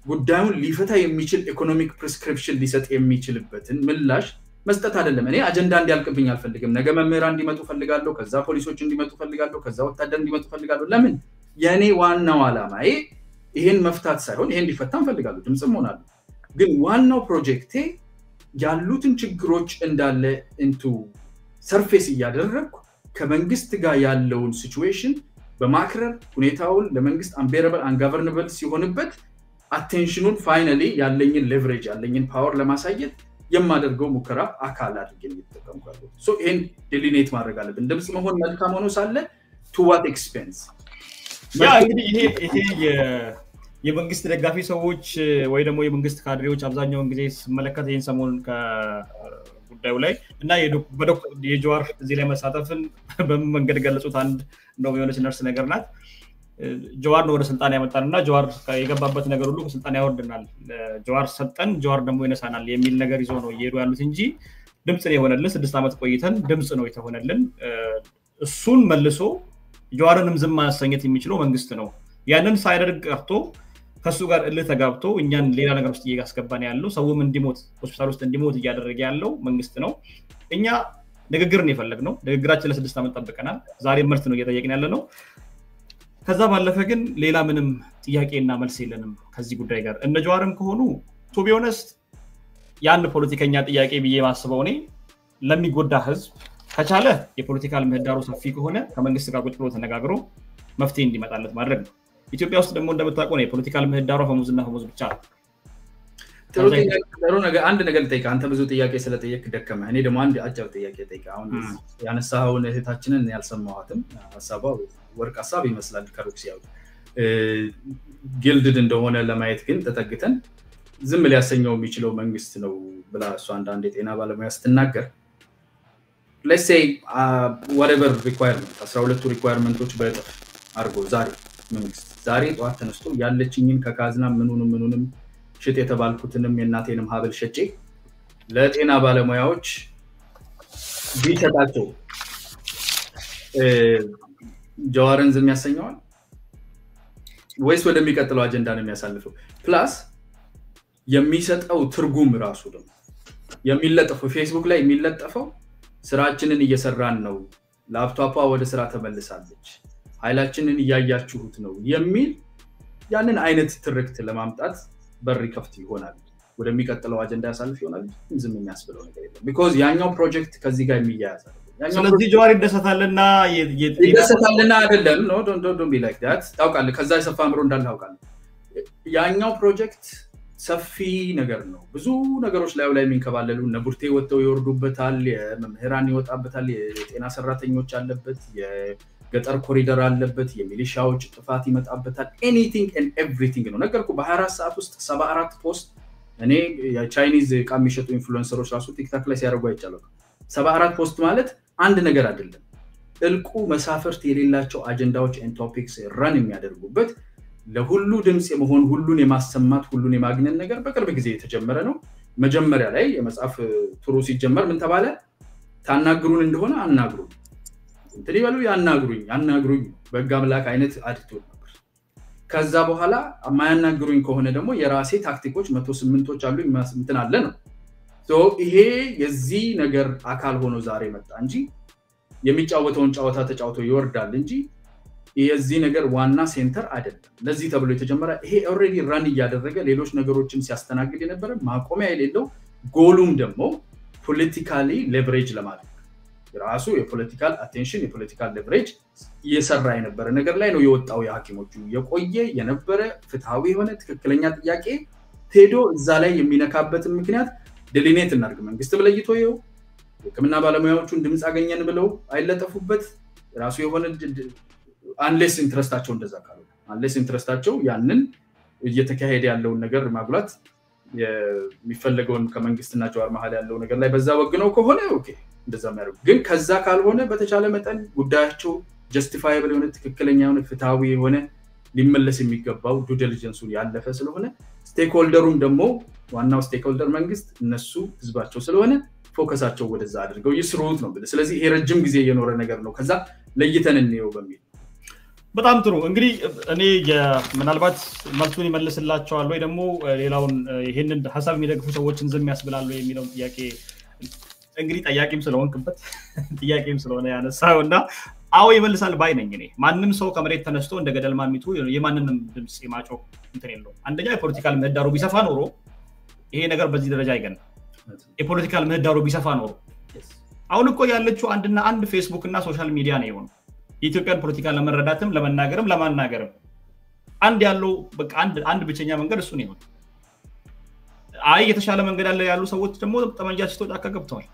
ጉዳዩን ሊፈታ የሚችል ኢኮኖሚክ ፕሪስክሪፕሽን ሊሰጥ የሚችልበትን ምላሽ መስጠት አይደለም እኔ አጀንዳ እንዲያልቅብኝ አልፈልግም ነገ መምህራን እንዲመጡ ፈልጋለሁ ከዛ ፖሊሶች እንዲመጡ ፈልጋለሁ ከዛ ወታደር እንዲመጡ ፈልጋለሁ ለምን የኔ ዋናው ዓላማዬ ይሄን መፍታት ሳይሆን ይሄን ሊፈታም ፈልጋለሁ ድምጽም ሆናለሁ ግን ዋናው ፕሮጀክቴ ያሉትን ችግሮች እንዳለ ኢንቱ ሰርፌስ ያደረኩ ከመንግስት ጋር ያለውን ሲቹዌሽን በማክረር ሁኔታውን ለመንግስት አንቤረብል አንጋቨርነብል ሲሆንበት አቴንሽኑን ፋይናሊ ያለኝን ሌቨሬጅ ያለኝን ፓወር ለማሳየት የማደርገው ሙከራ አካል አድርጌ እየተጠቀምኩ ሶ ይሄን ዲሊኔት ማድረግ አለብን ድምጽ መሆን መልካም ሆኖ ሳለ to what expense ያ እንግዲህ ይሄ የመንግስት ደጋፊ ሰዎች ወይ ደግሞ የመንግስት ካድሬዎች አብዛኛውን ጊዜ ስመለከት ይሄን ሰሞን ከጉዳዩ ላይ እና የጀዋር እዚህ ላይ መሳተፍን በመንገድ ገለጹት አንድ ነው የሆነች ነርስ ነገር ናት ጀዋር ነው ወደ ስልጣን ያመጣልና ጀዋር የገባበት ነገር ሁሉ ከስልጣን ያወርድናል ጀዋር ሰጠን ጀዋር ደግሞ ይነሳናል የሚል ነገር ይዞ ነው እየሄዱ ያሉት እንጂ ድምጽ ነው የሆነልን 6 አመት ቆይተን ድምጽ ነው የተሆነልን እሱን መልሶ ጀዋርንም ዝም ማሰኘት የሚችለው መንግስት ነው ያንን ሳይደርግ ቀርቶ ከሱ ጋር እልህ ተጋብቶ እኛን ሌላ ነገር ውስጥ እያስገባን ያለው ሰውም እንዲሞት ሆስፒታል ውስጥ እንዲሞት እያደረገ ያለው መንግስት ነው እኛ ንግግርን የፈለግነው ንግግራችን ለ6 አመት ጠብቀናል ዛሬ ምርት ነው እየጠየቅን ያለነው ከዛ ባለፈ ግን ሌላ ምንም ጥያቄና መልስ የለንም ከዚህ ጉዳይ ጋር እነ ጀዋርም ከሆኑ ቱ ቢ ኦነስት ያን ፖለቲከኛ ጥያቄ ብዬ ማስበው እኔ ለሚጎዳ ህዝብ ከቻለ የፖለቲካል ምህዳሩ ሰፊ ከሆነ ከመንግስት ጋር ቁጭ ብሎ ተነጋግሮ መፍትሄ እንዲመጣለት ማድረግ ነው ኢትዮጵያ ውስጥ ደግሞ እንደምታውቁ ነው የፖለቲካል ምህዳሩ ፈሙዝና ፈሙዝ ብቻ ጥሩ ነገር አንድ ነገር ልጠይቅ አንተ ብዙ ጥያቄ ስለጠየቅ ደከመ እኔ ደግሞ አንድ አጭር ጥያቄ ጠይቅ አሁን ያነሳውን እህታችንን ያልሰማዋትም ሐሳቧ ወርቅ ሐሳብ ይመስላል ከሩቅ ሲያው ጊልድድ እንደሆነ ለማየት ግን ተጠግተን ዝም ሊያሰኘው የሚችለው መንግስት ነው ብላ እሷ አንድ የጤና ባለሙያ ስትናገር let's say whatever requirement 12 requirementዎች በእጥፍ አርጎ ዛሬ ጧት ተነስቶ ያለችኝን ከካዝና ምኑንም ሽጥ የተባልኩትንም የናቴንም ሀብል ሸጬ ለጤና ባለሙያዎች ቢሰጣቸው ጀዋርን ዝም ያሰኘዋል ወይስ ወደሚቀጥለው አጀንዳ ነው የሚያሳልፈው ፕላስ የሚሰጠው ትርጉም ራሱ ደግሞ የሚለጠፈው ፌስቡክ ላይ የሚለጠፈው ስራችንን እየሰራን ነው ላፕቶፓ ወደ ስራ ተመልሳለች ኃይላችንን ያያችሁት ነው የሚል ያንን አይነት ትርክት ለማምጣት በር ይከፍት ይሆናል ወደሚቀጥለው አጀንዳ ያሳልፍ ይሆናል ዝም የሚያስብለው ነገር የለም because ያኛው ፕሮጀክት ከዚህ ጋር የሚያያዝ ስለዚህ ጀዋር ይደሰታልና አይደለም no don't be like that ታውቃለህ ከዛ የሰፋ አምሮ እንዳልታውቃለህ ያኛው ፕሮጀክት ሰፊ ነገር ነው ብዙ ነገሮች ላይ የሚንከባለሉ ነቡርቴ ወጥተው ይወርዱበታል የመምህራን ይወጣበታል የጤና ሰራተኞች አለበት የገጠር ኮሪደር አለበት የሚሊሻዎች ጥፋት ይመጣበታል anything and everything ነው ነገርኩ በ24 ሰዓት ውስጥ 74 ፖስት እኔ የቻይኒዝ ካሚሸቱ ኢንፍሉዌንሰሮች ራሱ ቲክታክ ላይ ሲያደርጉ አይቻለሁ 74 ፖስት ማለት አንድ ነገር አይደለም እልቁ መሳፈርት የሌላቸው አጀንዳዎች and topics run የሚያደርጉበት ለሁሉ ድምጽ የመሆን ሁሉን የማሰማት ሁሉን የማግነን ነገር በቅርብ ጊዜ የተጀመረ ነው መጀመሪያ ላይ የመጽሐፍ ቱሩ ሲጀመር ምን ተባለ ታናግሩን እንደሆነ አናግሩን እንትን ይበሉ ያናግሩኝ በጋምላክ አይነት አድቶ ነበር ከዛ በኋላ ማያናግሩኝ ከሆነ ደግሞ የራሴ ታክቲኮች 108ቶች አሉ እንትን አለ ነው ይሄ የዚህ ነገር አካል ሆኖ ዛሬ መጣ እንጂ የሚጫወተውን ጫወታ ተጫውቶ ይወርዳል እንጂ የዚህ ነገር ዋና ሴንተር አይደለም ለዚህ ተብሎ የተጀመረ ይሄ ኦሬዲ ራን ያደረገ ሌሎች ነገሮችን ሲያስተናግድ የነበረ ማቆሚያ የሌለው ጎሉም ደግሞ ፖለቲካሊ ሌቨሬጅ ለማድረግ ራሱ የፖለቲካል አቴንሽን የፖለቲካል ሌቨሬጅ እየሰራ የነበረ ነገር ላይ ነው የወጣው የሐኪሞቹ የቆየ የነበረ ፍትሃዊ የሆነ ትክክለኛ ጥያቄ ሄዶ እዛ ላይ የሚነካበት ምክንያት ዲሊኔት እናርግ መንግስት ብለይቶ ይው የሕክምና ባለሙያዎቹን ድምጽ አገኘን ብለው አይለጠፉበት ራሱ የሆነ አንሌስ ኢንትረስታቸው እንደዛ ካሉ አንሌስ ኢንትረስታቸው ያንን እየተካሄደ ያለውን ነገር ማጉላት የሚፈልገውን ከመንግስትና ጀዋር መሃል ያለው ነገር ላይ በዛ ወግነው ከሆነ ኦኬ እንደዛ ማረግ ግን ከዛ ካልሆነ በተቻለ መጠን ጉዳያቸው ጀስቲፋየብል የሆነ ትክክለኛ የሆነ ፍትሃዊ የሆነ ሊመለስ የሚገባው ዱ ዲሊጀንሱን ያለፈ ስለሆነ ስቴክሆልደሩም ደግሞ ዋናው ስቴክሆልደር መንግስት እነሱ ህዝባቸው ስለሆነ ፎከሳቸው ወደዛ አድርገው ይስሩት ነው ስለዚህ ይሄ ረጅም ጊዜ የኖረ ነገር ነው ከዛ ለይተን እንየው በሚል በጣም ጥሩ እንግዲህ እኔ ምናልባት መልሱን ይመልስላቸዋል ወይ ደግሞ ሌላውን ይሄንን ሐሳብ የሚደግፉ ሰዎችን ዝም ያስብላሉ የሚለው ጥያቄ እንግዲህ ጠያቂም ስለሆንክበት ጥያቄም ስለሆነ ያነሳውና አዎ ይመልሳል ባይ ነኝ እኔ ማንንም ሰው ከመሬት ተነስቶ እንደ ገደል ማሚቱ የማንንም ድምጽ የማጮህ እንትን የለው አንደኛ የፖለቲካል ምህዳሩ ቢሰፋ ኖሮ ይሄ ነገር በዚህ ደረጃ አይገንም የፖለቲካል ምህዳሩ ቢሰፋ ኖሮ አሁን እኮ ያለችው አንድ ፌስቡክ እና ሶሻል ሚዲያ ነው የሆነው የኢትዮጵያን ፖለቲካ ለመረዳትም ለመናገርም ለማናገርም አንድ ያለው በቃ አንድ ብቸኛ መንገድ እሱ ነው አይ የተሻለ መንገድ አለ ያሉ ሰዎች ደግሞ ጠመንጃ ሲቶች አከገብተዋል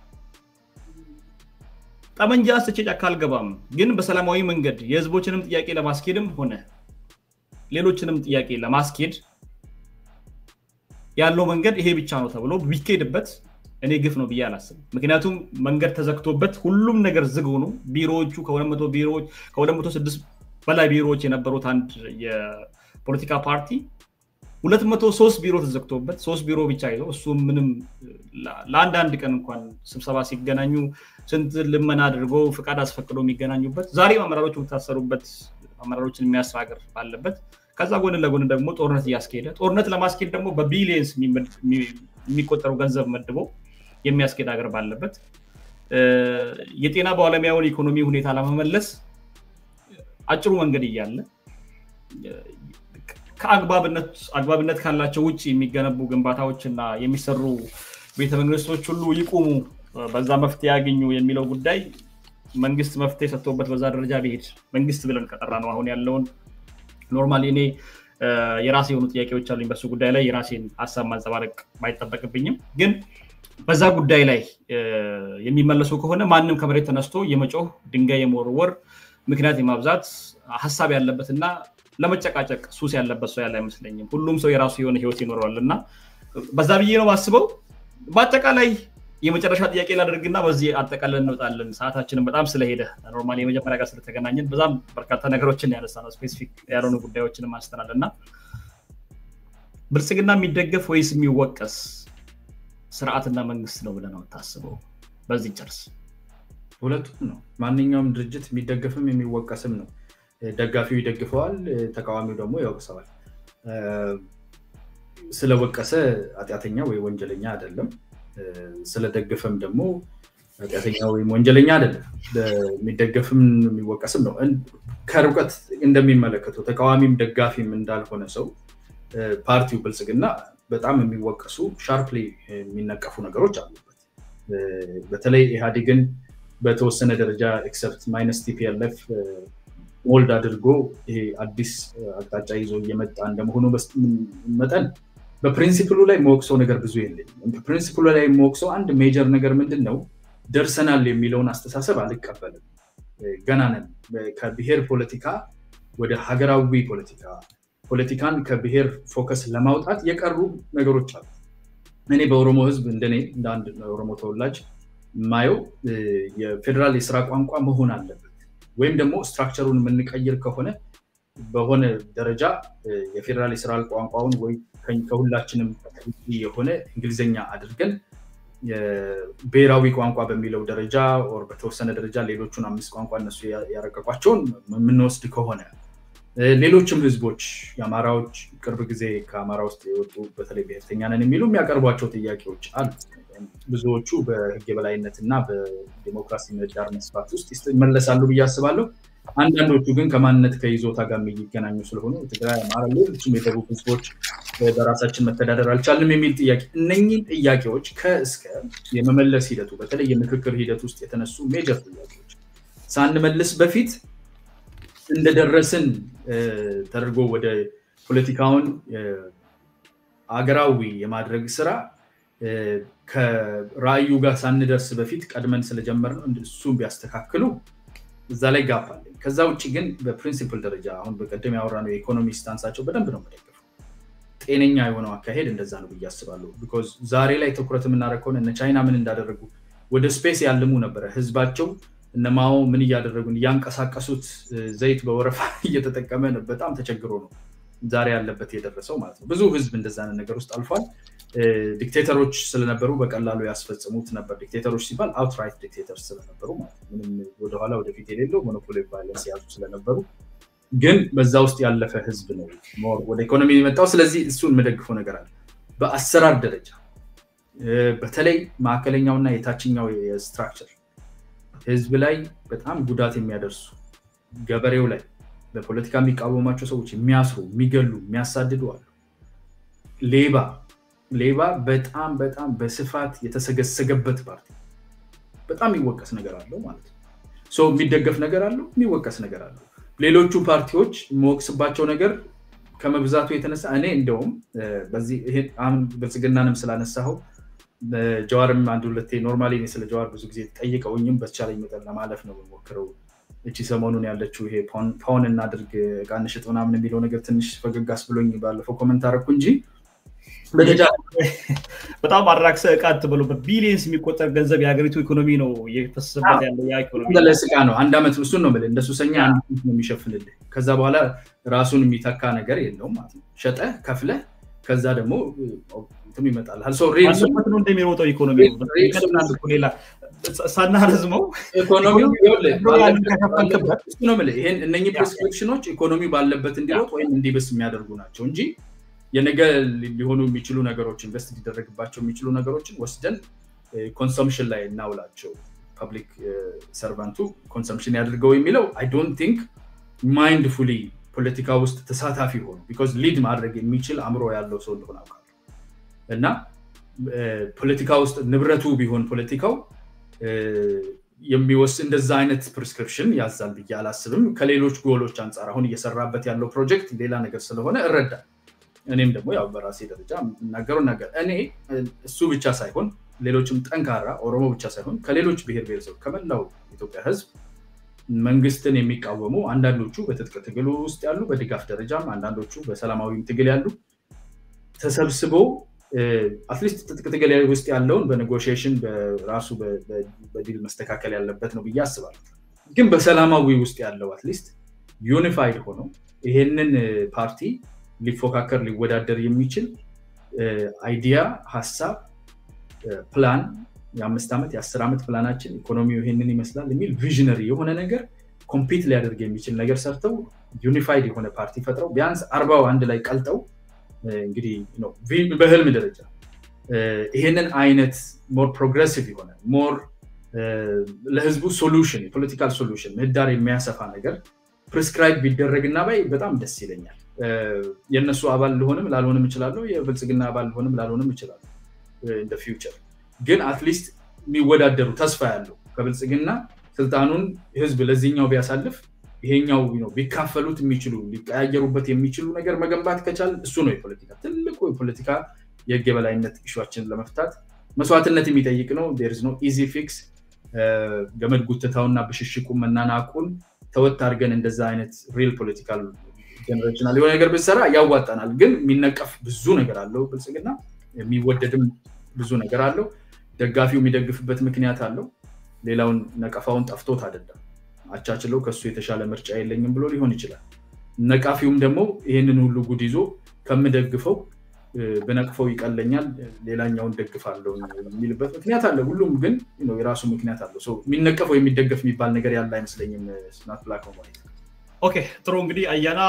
ጠመንጃ ሲቶች አካልገባም ግን በሰላማዊ መንገድ የህዝቦችንም ጥያቄ ለማስኬድም ሆነ ሌሎችንም ጥያቄ ለማስኬድ ያለው መንገድ ይሄ ብቻ ነው ተብሎ ቢኬድበት እኔ ግፍ ነው ብዬ አላስብም ምክንያቱም መንገድ ተዘክቶበት ሁሉም ነገር ዝግ ሆኖ ቢሮዎቹ ከ200 ቢሮዎች ከ206 በላይ ቢሮዎች የነበሩት አንድ የፖለቲካ ፓርቲ 203 ቢሮ ተዘክቶበት 3 ቢሮ ብቻ ይዘው እሱ ምንም ለአንድ ቀን እንኳን ስብሰባ ሲገናኙ ስንት ልመና አድርጎ ፍቃድ አስፈቅዶ የሚገናኙበት ዛሬ አመራሮቹ ተታሰሩበት አመራሮችን የሚያስራገር ባለበት ከዛ ጎን ለጎን ደግሞ ጦርነት ያስኬደ ጦርነት ለማስኬድ ደግሞ በቢሊየንስ የሚቆጠሩ ገንዘብ መድቦ የሚያስኬድ ሀገር ባለበት የጤና ባለሙያውን ኢኮኖሚ ሁኔታ ለመመለስ አጭሩ መንገድ ይያለ ከአግባብነት ካላቸው ውጪ የሚገነቡ ግንባታዎችና የሚሰሩ ቤተመንግስቶች ሁሉ ይቆሙ በዛ መፍትሄ ያገኙ የሚለው ጉዳይ መንግስት መፍትሄ ሰጥቶበት በዛ ደረጃ ቢሄድ መንግስት ብለን ከጠራ ነው አሁን ያለውን ኖርማሊ እኔ የራሴ የሆኑ ጥያቄዎች አሉኝ በሱ ጉዳይ ላይ የራሴን ሐሳብ ማንጸባረቅ ባይጠበቅብኝም ግን በዛ ጉዳይ ላይ የሚመለሱ ከሆነ ማንንም ከመሬት ተነስቶ የመጮህ ድንጋይ የመወርወር ምክንያት የማብዛት ሐሳብ ያለበትና ለመጨቃጨቅ ሱስ ያለበት ሰው ያለ አይመስለኝም ሁሉም ሰው የራሱ የሆነ ህይወት ይኖራልና በዛ ብዬ ነው ማስበው በአጠቃላይ የመጨረሻ ጥያቄ ላደርግና በዚህ አጠቃለን እንወጣለን ሰዓታችንን በጣም ስለሄደ ኖርማሊ የመጀመሪያ ጋር ስለተገናኘን በዛም በርካታ ነገሮችን ያነሳነው ስፔሲፊክ ያልሆኑ ጉዳዮችን ማስተናልና ብልጽግና የሚደገፍ ወይስ የሚወቀስ ስርዓትና መንግስት ነው ብለን ነው ታስበው በዚህ ጨርስ ሁለቱም ነው ማንኛውም ድርጅት የሚደገፍም የሚወቀስም ነው ደጋፊው ይደግፈዋል ተቃዋሚው ደግሞ ያወቅሰዋል ስለወቀሰ አጥያተኛ ወይ ወንጀለኛ አይደለም ስለደገፈም ደግሞ አጥያተኛ ወይ ወንጀለኛ አይደለም የሚደገፍም የሚወቀስም ነው ከርቀት እንደሚመለከተው ተቃዋሚም ደጋፊም እንዳልሆነ ሰው ፓርቲው ብልጽግና በጣም የሚወቀሱ ሻርፕሊ የሚነቀፉ ነገሮች አሉበት በተለይ ኢህአዴግን በተወሰነ ደረጃ ኤክሰፕት ማይነስ ቲፒኤልኤፍ ሞልድ አድርጎ ይሄ አዲስ አቅጣጫ ይዞ እየመጣ እንደመሆኑ መጠን በፕሪንሲፕሉ ላይ ሞክሶ ነገር ብዙ የለኝም በፕሪንሲፕሉ ላይ ሞክሶ አንድ ሜጀር ነገር ምንድነው ደርሰናል የሚለውን አስተሳሰብ አልቀበልም ገና ነን ከብሔር ፖለቲካ ወደ ሀገራዊ ፖለቲካን ከብሔር ፎከስ ለማውጣት የቀሩ ነገሮች አሉ እኔ በኦሮሞ ህዝብ እንደኔ እንደ አንድ ኦሮሞ ተወላጅ ማየው የፌደራል የሥራ ቋንቋ መሆን አለበት ወይም ደግሞ ስትራክቸሩን የምንቀይር ከሆነ በሆነ ደረጃ የፌደራል የሥራ ቋንቋውን ወይ ከሁላችንም የሆነ እንግሊዘኛ አድርገን የብሔራዊ ቋንቋ በሚለው ደረጃ or በተወሰነ ደረጃ ሌሎቹን 5 ቋንቋ እነሱ ያረቀቋቸውን ምንወስድ ከሆነ ሌሎችም ህዝቦች የአማራዎች ቅርብ ጊዜ ከአማራ ውስጥ የወጡ በተለይ ብሔርተኛ ነን የሚሉ የሚያቀርቧቸው ጥያቄዎች አሉ ብዙዎቹ በህግ የበላይነትና በዲሞክራሲ ምህዳር መስፋት ውስጥ ይመለሳሉ ብዬ አስባለሁ አንዳንዶቹ ግን ከማንነት ከይዞታ ጋር የሚገናኙ ስለሆነ ትግራይ አማራ ሌሎችም የደቡብ ህዝቦች በራሳችን መተዳደር አልቻልንም የሚል ጥያቄ እነኚህ ጥያቄዎች ከእስከ የመመለስ ሂደቱ በተለይ የምክክር ሂደት ውስጥ የተነሱ ሜጀር ጥያቄዎች ሳንመልስ በፊት እንደደረስን ተደርጎ ወደ ፖለቲካውን አገራዊ የማድረግ ስራ ከራዩ ጋር ሳንደርስ በፊት ቀድመን ስለጀመርነው እሱም ቢያስተካክሉ እዛ ላይ ጋፕ አለ ከዛ ውጪ ግን በፕሪንሲፕል ደረጃ አሁን በቀደም ያወራነው የኢኮኖሚ ስታንሳቸው በደንብ ነው መደገፍ ጤነኛ የሆነው አካሄድ እንደዛ ነው ብዬ አስባለሁ because ዛሬ ላይ ትኩረት የምናደርገው እነ ቻይና ምን እንዳደረጉ ወደ ስፔስ ያልሙ ነበር ህዝባቸው እነማው ምን ያደረጉን ያንቀሳቀሱት ዘይት በወረፋ እየተጠቀመ ነው በጣም ተቸግሮ ነው ዛሬ ያለበት የደረሰው ማለት ነው ብዙ ህዝብ እንደዛ ነገር ውስጥ አልፏል ዲክቴተሮች ስለነበሩ በቀላሉ ያስፈጽሙት ነበር ዲክቴተሮች ሲባል አውትራይት ዲክቴተርስ ስለነበሩ ማለት ነው ምንም ወደ ኋላ ወደፊት የሌለው ሞኖፖሊ ቫይለንስ ያዙ ስለነበሩ ግን በዛ ውስጥ ያለፈ ህዝብ ነው ሞር ወደ ኢኮኖሚ የመጣው ስለዚህ እሱን መደግፈው ነገር አለ በአሰራር ደረጃ በተለይ ማከለኛውና የታችኛው የስትራክቸር ህዝብ ላይ በጣም ጉዳት የሚያደርሱ ገበሬው ላይ በፖለቲካ የሚቃወማቸው ሰዎች የሚያስሩ የሚገሉ የሚያሳድዱ አሉ ሌባ በጣም በስፋት የተሰገሰገበት ፓርቲ በጣም ይወቀስ ነገር አለው ማለት ነው ሶ የሚደገፍ ነገር አለው የሚወቀስ ነገር አለው ሌሎቹ ፓርቲዎች ሞክስባቸው ነገር ከመብዛቱ የተነሳ እኔ እንደውም በዚህ ይሄ አሁን ብልጽግናንም ስላነሳው ጀዋርም አንድ ሁለቴ ኖርማሊ ነው ስለ ጀዋር ብዙ ጊዜ ጠይቀውኝም በቻለኝ መጠን ለማለፍ ነው የሞከረው እቺ ሰሞኑን ያለችው ይሄ ፓውን እና ድርግ ቃንሽጥ ምናምን የሚለው ነገር ትንሽ ፈገጋስ ብሎኝ ባለፈው ኮሜንት አረኩ እንጂ በጣም አራክሰ ቃት ብሎ በቢሊየንስ የሚቆጠር ገንዘብ የሀገሪቱ ኢኮኖሚ ነው እየፈሰሰበት ያለው ያ ኢኮኖሚ ለስቃ ነው አንድ አመት እሱን ነው ማለት እንደሱሰኛ አንድ ነው የሚሸፍንልህ ከዛ በኋላ ራሱን የሚተካ ነገር የለውም ማለት ነው ሸጠ ከፍለ ከዛ ደግሞ እንትም ይመጣል አልሶ ሪል ነው እንደሚሮጠው ኢኮኖሚ ነው ሌላ ሳናረዝመው ኢኮኖሚው ነው ማለት ይሄን እነኚህ ፕሪስክሪፕሽኖች ኢኮኖሚ ባለበት እንዲሮጥ ወይም እንዲበስ የሚያደርጉ ናቸው እንጂ የነገ ሊሆኑ የሚችሉ ነገሮች ኢንቨስት ሊደረግባቸው የሚችሉ ነገሮችን ወስደን ኮንሰምፕሽን ላይ እናውላቸው ፐብሊክ ሰርቫንቱ ኮንሰምፕሽን ያድርገው የሚለው I don't think mindfully ፖለቲካ ውስጥ ተሳታፊ ሆኖ because lead ማድረግ የሚችል አምሮ ያለው ሰው እንደሆነ አውቃለሁ እና ፖለቲካ ውስጥ ንብረቱ ቢሆን ፖለቲካው የሚወስ እንደዛ አይነት ፕሪስክሪፕሽን ያዛል ብዬ አላስብም ከሌሎች ጎሎች አንፃር አሁን እየሰራበት ያለው ፕሮጀክት ሌላ ነገር ስለሆነ እረዳ እኔም ደግሞ ያው በራሴ ደረጃ እናገረው ነገር እኔ እሱ ብቻ ሳይሆን ሌሎችም ጠንካራ ኦሮሞ ብቻ ሳይሆን ከሌሎች ብሔረሰብ ከመላው ኢትዮጵያ ህዝብ መንግስትን የሚቃወሙ አንዳንዶቹ በትጥቅ ትግል ውስጥ ያሉ በድጋፍ ደረጃም አንዳንዶቹ በሰላማዊ ትግል ያሉ ተሰብስበው አትሊስት ትጥቅ ትግል ውስጥ ያለውን በኔጎሺዬሽን በራሱ በዲል መስተካከል ያለበት ነው ብዬ አስባለሁ ግን በሰላማዊ ውስጥ ያለው አትሊስት ዩኒፋይድ ሆኖ ይሄንን ፓርቲ ሊፎካከር ሊወዳደር የሚችል አይዲያ ሐሳብ ፕላን የ5 አመት የ10 አመት ፕላናችን ኢኮኖሚው ይሄንን ይመስላል የሚል ቪዥነሪ የሆነ ነገር ኮምፒት ሊያደርግ የሚችል ነገር ሰርተው ዩኒፋይድ የሆነ ፓርቲ ፈጥረው ቢያንስ 40 አንድ ላይ ቀልጠው እንግዲህ ነው በህልም ደረጃ ይሄንን አይነት ሞር ፕሮግሬሲቭ የሆነ ሞር ለህዝቡ ሶሉሽን ፖለቲካል ሶሉሽን ምህዳር የሚያሰፋ ነገር ፕሪስክራይብ ቢደረግና ባይ በጣም ደስ ይለኛል የነሱ አባል ሊሆንም ላልሆንም ይችላል የብልጽግና አባል ሊሆንም ላልሆንም ይችላል in the future ግን አትሊስት የሚወዳደሩ ተስፋ ያለው ከብልጽግና ስልጣኑን ህዝብ ለዚህኛው ቢያሳልፍ ይሄኛው ነው ቢካፈሉት የሚችሉ ሊቀያየሩበት የሚችሉ ነገር መገንባት ከቻል እሱ ነው የፖለቲካ ትልቁ የፖለቲካ የገበላይነት ኢሹአችን ለመፍታት መስዋዕትነት የሚጠይቅ ነው there is no easy fix ገመድ ጉተታውና በሽሽቁ መናናቁን ተወት አድርገን እንደዛ አይነት ሪል ፖለቲካል ጀነሬሽናል የሆነ ነገር በሰራ ያዋጣናል ግን የሚነቀፍ ብዙ ነገር አለው ብልጽግና የሚወደድም ብዙ ነገር አለው ደጋፊው የሚደግፍበት ምክንያት አለው ሌላውን ነቀፋውን ጠፍቶት አይደለም አቻችለው ከሱ የተሻለ ምርጫ የለኝም ብሎ ሊሆን ይችላል ነቃፊውም ደግሞ ይሄንን ሁሉ ጉድ ይዞ ከምደግፈው በነቅፈው ይቀለኛል ሌላኛውን ደግፋለሁ የሚልበት ምክንያት አለ ሁሉም ግን ነው የራሱ ምክንያት አለው ሶ የሚነቀፈው የሚደገፍ የሚባል ነገር ያለ አይመስለኝም not black or white ኦኬ ጥሩ እንግዲህ አያና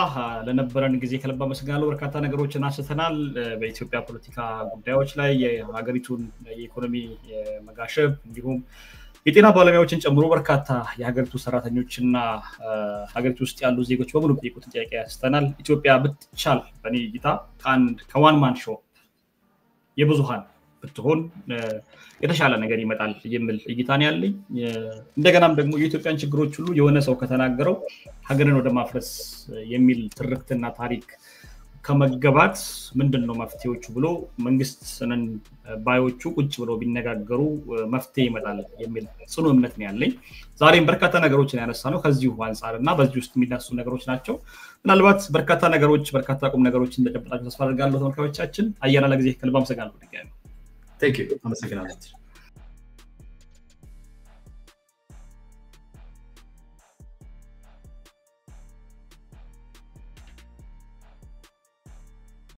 ለነበረን ጊዜ ከልብ አመሰግናለሁ በርካታ ነገሮችን አንስተናል በኢትዮጵያ ፖለቲካ ጉዳዮች ላይ የሀገሪቱን የኢኮኖሚ መጋሸብ እንዲሁም የጤና ባለሙያዎችን ጨምሮ በርካታ የሀገሪቱ ሰራተኞችና ሀገሪቱ ውስጥ ያሉ ዜጎች በሙሉ ጥያቄ ጥያቄ ያስተናል ኢትዮጵያ ብትቻል በኔ እይታ ከዋን ማን ሾው የብዙሃን ብትሆን የተሻለ ነገር ይመጣል የሚል እይታን ያለኝ እንደገናም ደግሞ የኢትዮጵያን ችግሮች ሁሉ የሆነ ሰው ከተናገረው ሀገርን ወደ ማፍረስ የሚል ትርክትና ታሪክ ከመገባት ምንድነው መፍትሄዎቹ ብሎ መንግስትንን ባዮቹ ቁጭ ብሎ ቢነጋገሩ መፍትሄ ይመጣል የሚል ጽኑ እምነት ነው ያለኝ ዛሬም በርካታ ነገሮችን ያነሳነው ከዚሁ አንፃርና በዚህ ውስጥ የሚነሱ ነገሮች ናቸው ምናልባት በርካታ ነገሮች በርካታ ቁም ነገሮችን እንደጨበጣችሁ ተስፋ አደርጋለሁ ተመልካቾቻችን አያና ለጊዜ ከልብ አመሰግናለሁ Thank you. I'm a second.